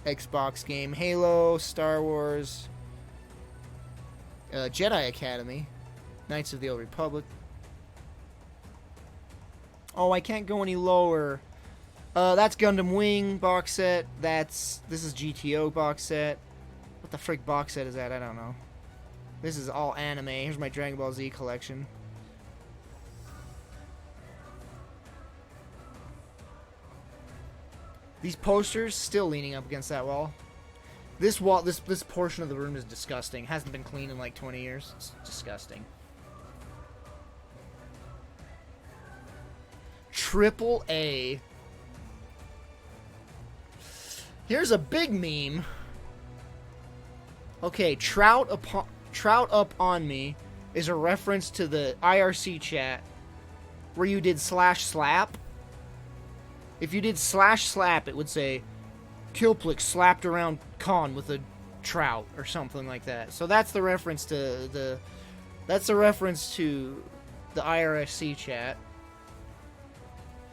Xbox game, Halo, Star Wars, Jedi Academy, Knights of the Old Republic. Oh, I can't go any lower. That's Gundam Wing box set. This is GTO box set. What the frick box set is that? I don't know. This is all anime. Here's my Dragon Ball Z collection. These posters still leaning up against that wall. This wall, this portion of the room is disgusting. Hasn't been cleaned in like 20 years. It's disgusting. Triple A. Here's a big meme. Okay, Trout Up On Me is a reference to the IRC chat where you did /slap. If you did /slap, it would say Kilplix slapped around Khan with a trout or something like that. So that's the reference to the IRC chat.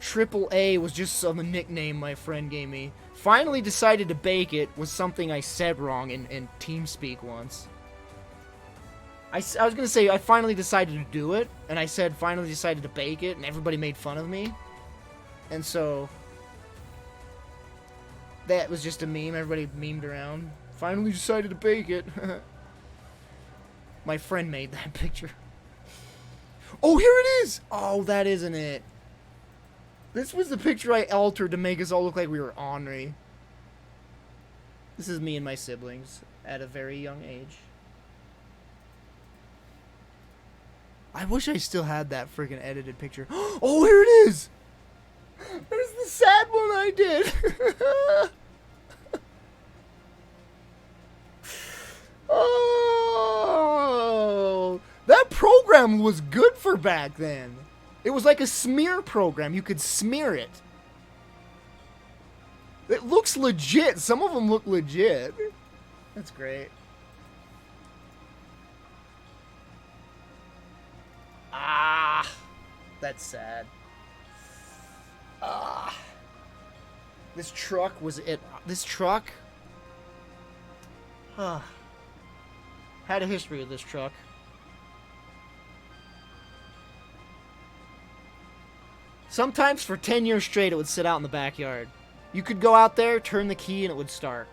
Triple A was just some nickname my friend gave me. Finally decided to bake it was something I said wrong in TeamSpeak once. I was gonna say, I finally decided to do it, and I said finally decided to bake it, and everybody made fun of me. And so, that was just a meme, everybody memed around. Finally decided to bake it. My friend made that picture. Oh, here it is! Oh, that isn't it. This was the picture I altered to make us all look like we were ornery. This is me and my siblings at a very young age. I wish I still had that freaking edited picture. Oh, here it is! There's the sad one I did. Oh, that program was good for back then. It was like a smear program. You could smear it. It looks legit. Some of them look legit. That's great. Ah, that's sad. Ah, this truck was it. This truck had a history with this truck. Sometimes for 10 years straight, it would sit out in the backyard. You could go out there, turn the key, and it would start.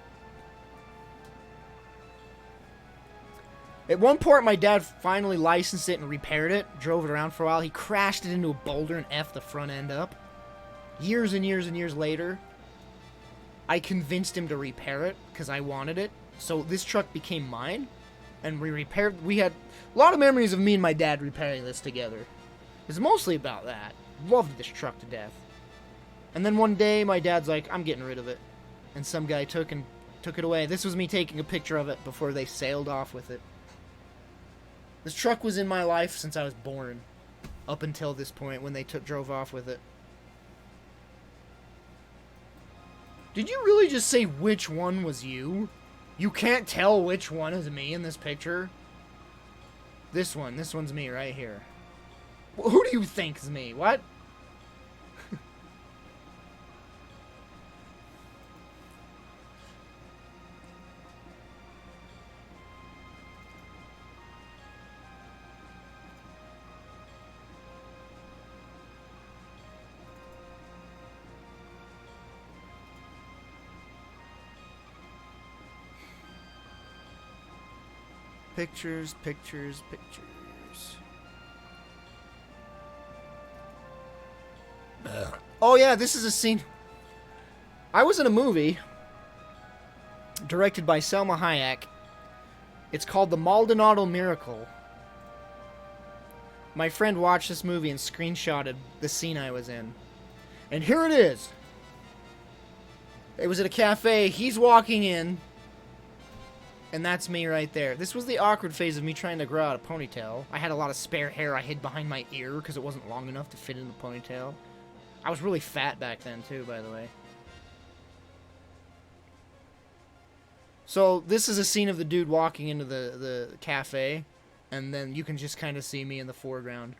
At one point, my dad finally licensed it and repaired it, drove it around for a while. He crashed it into a boulder and effed the front end up. Years and years and years later, I convinced him to repair it because I wanted it. So this truck became mine, and we had a lot of memories of me and my dad repairing this together. It's mostly about that. Loved this truck to death. And then one day, my dad's like, I'm getting rid of it. And some guy took it away. This was me taking a picture of it before they sailed off with it. This truck was in my life since I was born. Up until this point when they drove off with it. Did you really just say which one was you? You can't tell which one is me in this picture? This one's me right here. Who do you think is me? What? Pictures, pictures, pictures. Oh yeah, this is a scene. I was in a movie directed by Selma Hayek. It's called The Maldonado Miracle. My friend watched this movie and screenshotted the scene I was in. And here it is. It was at a cafe. He's walking in. And that's me right there. This was the awkward phase of me trying to grow out a ponytail. I had a lot of spare hair I hid behind my ear because it wasn't long enough to fit in the ponytail. I was really fat back then too, by the way. So this is a scene of the dude walking into the cafe, and then you can just kind of see me in the foreground.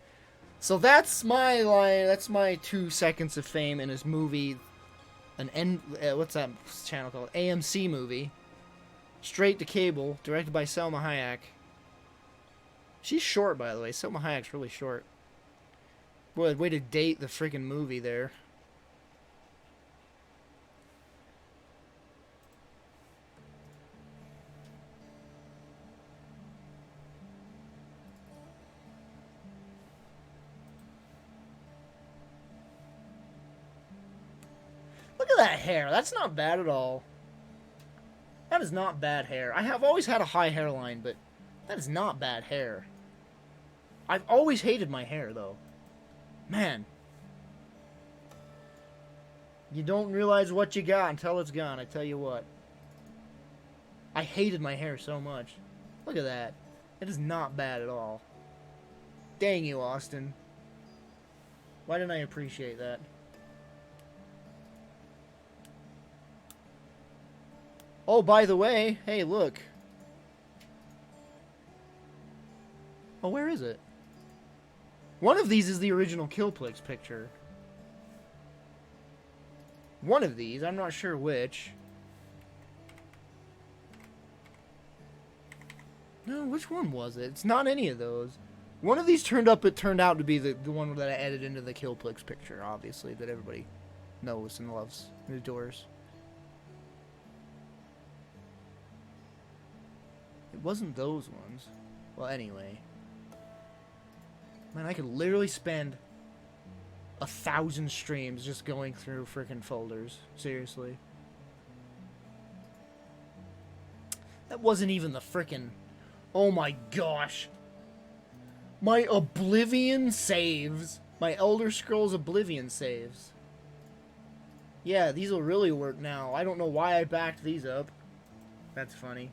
So that's my line. That's my 2 seconds of fame in his movie. What's that channel called? AMC movie. Straight to cable, directed by Selma Hayek. She's short, by the way. Selma Hayek's really short. Boy, way to date the freaking movie there. Look at that hair. That's not bad at all. That is not bad hair. I have always had a high hairline, but that is not bad hair. I've always hated my hair, though. Man. You don't realize what you got until it's gone, I tell you what. I hated my hair so much. Look at that. It is not bad at all. Dang you, Austin. Why didn't I appreciate that? Oh, by the way, hey, look. Oh, where is it? One of these is the original Kilplix picture. One of these, I'm not sure which. No, which one was it? It's not any of those. One of these turned out to be the one that I added into the Kilplix picture, obviously, that everybody knows and loves and adores. It wasn't those ones. Well, anyway. Man, I could literally spend 1,000 streams just going through frickin' folders. Seriously. That wasn't even the frickin'... Oh my gosh. My Oblivion saves. My Elder Scrolls Oblivion saves. Yeah, these will really work now. I don't know why I backed these up. That's funny.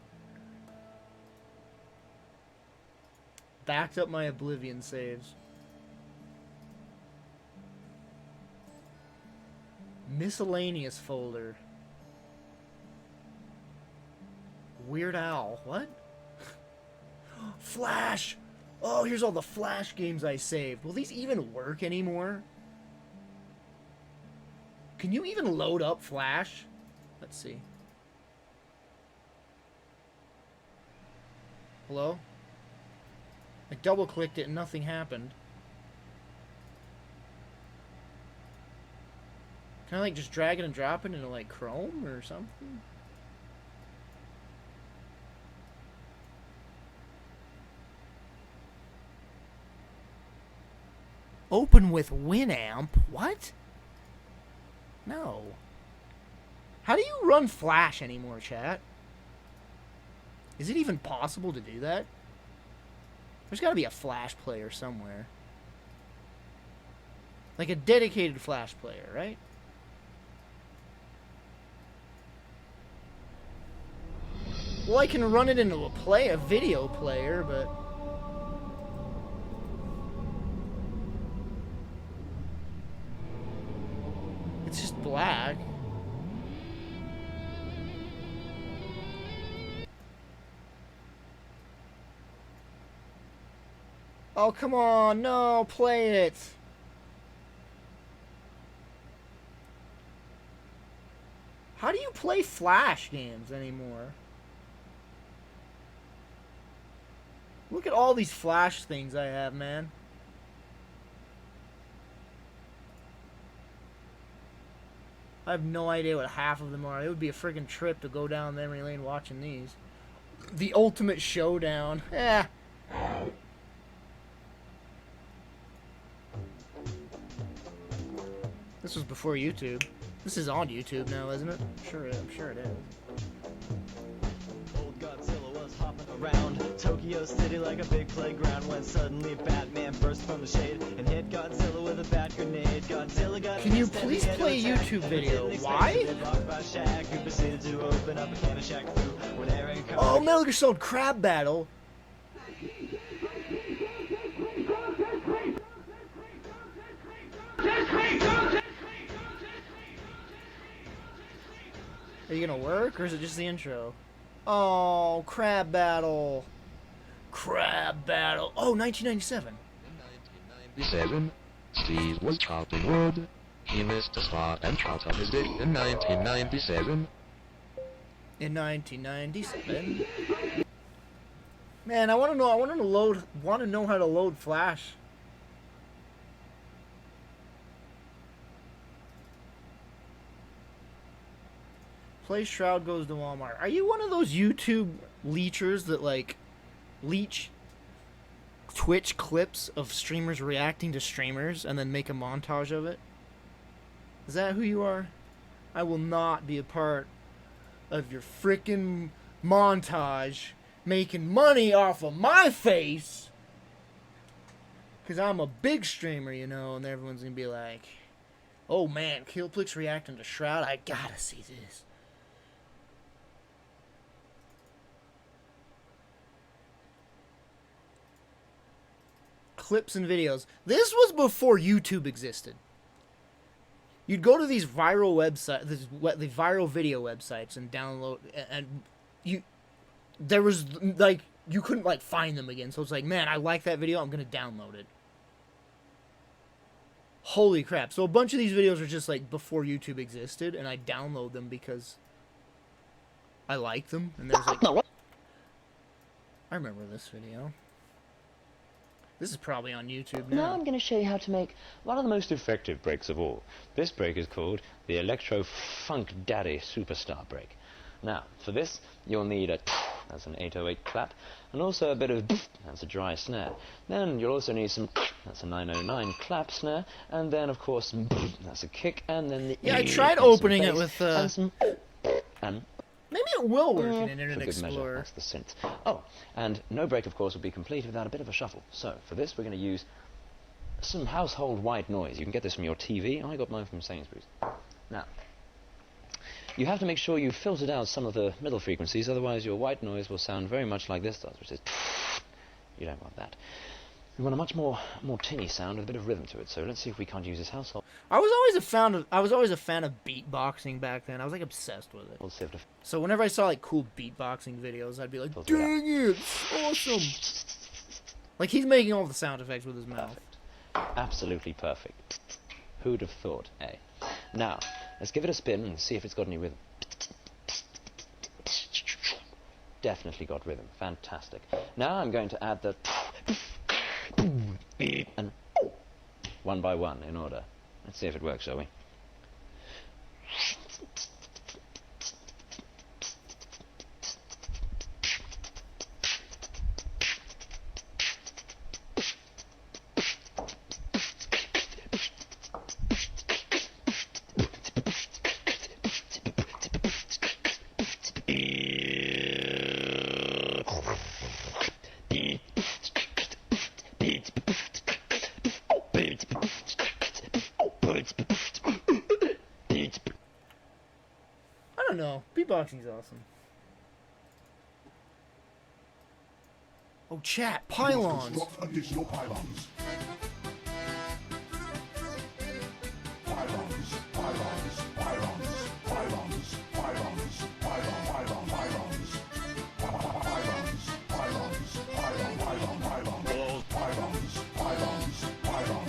Backed up my Oblivion saves. Miscellaneous folder. Weird Owl. What? Flash! Oh, here's all the Flash games I saved. Will these even work anymore? Can you even load up Flash? Let's see. Hello? I double-clicked it and nothing happened. Can I, like, just drag it and drop it into, like, Chrome or something? Open with Winamp? What? No. How do you run Flash anymore, chat? Is it even possible to do that? There's gotta be a Flash player somewhere. Like a dedicated Flash player, right? Well, I can run it into a video player, but... It's just black. Oh, come on. No, play it. How do you play Flash games anymore? Look at all these Flash things I have, man. I have no idea what half of them are. It would be a friggin' trip to go down memory lane watching these. The Ultimate Showdown. Eh. This was before YouTube. This is on YouTube now, isn't it? I'm sure it is. Old Godzilla was hopping around Tokyo City like a big playground when suddenly Batman burst from the shade and hit Godzilla with a bat grenade. Godzilla got Can you please play a YouTube video? Why? Oh, Metal Gear Solid Crab Battle. Are you gonna work, or is it just the intro? Oh, Crab Battle. Crab Battle. Oh, 1997. In 1997, Steve was chopping wood. He missed a spot and chopped up his dick in 1997. In 1997. Man, I want to know how to load Flash. Play Shroud Goes to Walmart. Are you one of those YouTube leechers that, like, leech Twitch clips of streamers reacting to streamers and then make a montage of it? Is that who you are? I will not be a part of your frickin' montage making money off of my face. Because I'm a big streamer, you know, and everyone's going to be like, oh man, Kilplix reacting to Shroud? I gotta see this. Clips and videos. This was before YouTube existed. You'd go to these viral websites, the viral video websites, and download, and there was, like, you couldn't, like, find them again. So it's like, man, I like that video, I'm gonna download it. Holy crap. So a bunch of these videos are just, like, before YouTube existed, and I download them because I like them, and there's, like... I remember this video. This is probably on YouTube Now now. I'm going to show you how to make one of the most effective breaks of all. This break is called the Electro Funk Daddy Superstar break. Now, for this, you'll need a that's an 808 clap, and also a bit of that's a dry snare. Then you'll also need some that's a 909 clap snare, and then of course that's a kick, and then the Yeah, I tried and some opening it bass, with and some and maybe it will work in for Internet good measure, Explorer. that's the synth. Oh, and no break, of course, would be complete without a bit of a shuffle. So, for this, we're going to use some household white noise. You can get this from your TV. I got mine from Sainsbury's. Now, you have to make sure you filtered out some of the middle frequencies, otherwise your white noise will sound very much like this does, which is you don't want that. We want a much more tinny sound with a bit of rhythm to it. So let's see if we can't use this household. I was always a fan of beatboxing back then. I was like obsessed with it. We'll see if the So whenever I saw like cool beatboxing videos, I'd be like, Filter it out. "Dang it, it's awesome!" Like he's making all the sound effects with his mouth. perfect. Absolutely perfect. Who'd have thought, eh? Now, let's give it a spin and see if it's got any rhythm. Definitely got rhythm. Fantastic. Now I'm going to add the and one by one in order. Let's see if it works, shall we? I don't know. Beatboxing's awesome. Oh, chat, pylons. Construct additional pylons. Pylons, pylons, pylons, pylons, pylons, pylon, pylon, pylons. Pylons, pylons, pylon, pylon, pylon. Pylons, pylons, pylons,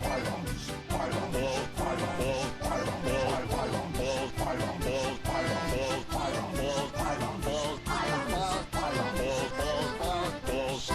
pylons, pylons, pylons, pylons, pylons, pylons, pylons,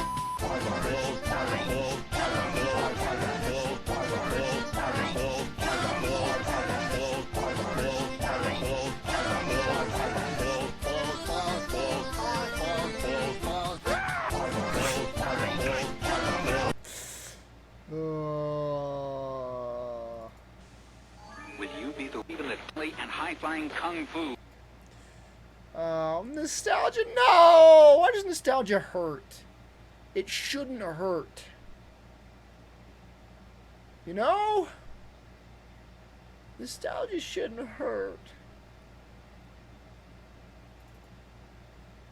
Will you be the people that play and high-flying kung fu? Nostalgia, no! Why does nostalgia hurt? It shouldn't hurt. You know? Nostalgia shouldn't hurt.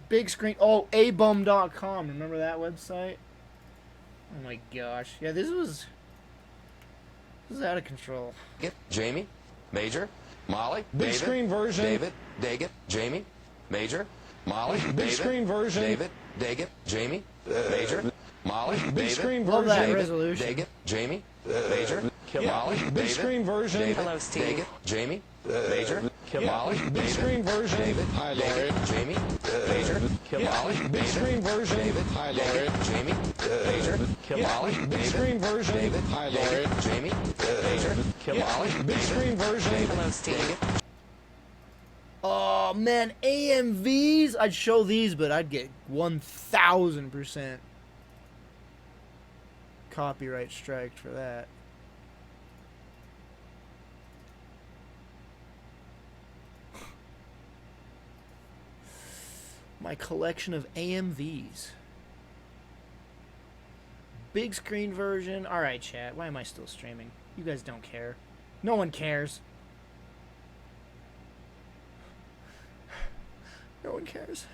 Big screen. Oh, abum.com. Remember that website? Oh my gosh. Yeah, this was out of control. Jamie, Major, Molly, Big David, screen version. David, Daggett, Jamie, Major, Molly, Big David, screen version. David, Daggett, Jamie, Major, Molly, Big David, screen Love that version. resolution. Daggett, Jamie, Major, Molly, Big David, screen version. David, Hello, Daggett, Jamie, Major, Molly, Big David, screen version. David, Hi, Larry. Daggett, Jamie, Major, Molly, Big David, screen version. David, Hi, Larry. Daggett, Jamie, Major, Molly, Big David, screen version. David, Hi, Larry. Daggett, Jamie, Major, Molly, Big David, screen version. David, Daggett, Oh man, AMVs. I'd show these, but I'd get 1,000% copyright striked for that. My collection of AMVs. Big screen version. Alright, chat. Why am I still streaming? You guys don't care. No one cares. No one cares.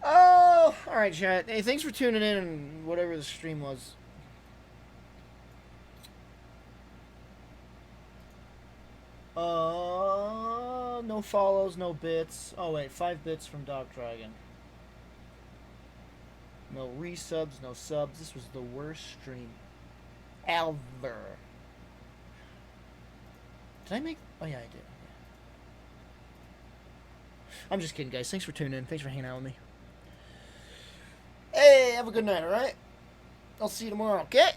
Oh, alright, chat. Hey, thanks for tuning in and whatever the stream was. No follows, no bits. Oh, wait, 5 bits from Dog Dragon. No resubs, no subs. This was the worst stream ever. Did I make... Oh, yeah, I did. I'm just kidding, guys. Thanks for tuning in. Thanks for hanging out with me. Hey, have a good night, alright? I'll see you tomorrow, okay?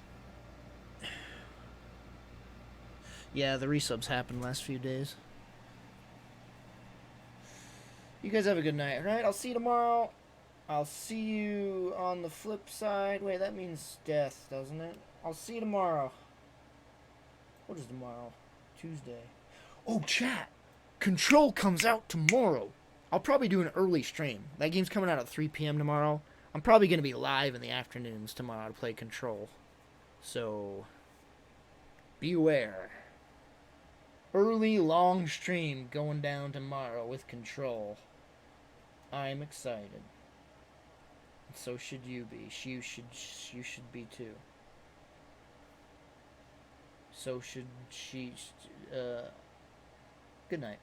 Yeah, the resubs happened last few days. You guys have a good night, alright? I'll see you tomorrow. I'll see you on the flip side. Wait, that means death, doesn't it? I'll see you tomorrow. What is tomorrow? Tuesday. Oh, chat! Control comes out tomorrow. I'll probably do an early stream. That game's coming out at 3 p.m. tomorrow. I'm probably going to be live in the afternoons tomorrow to play Control. So, beware. Early, long stream going down tomorrow with Control. I'm excited. So should you be. You should be too. So should she. Good night.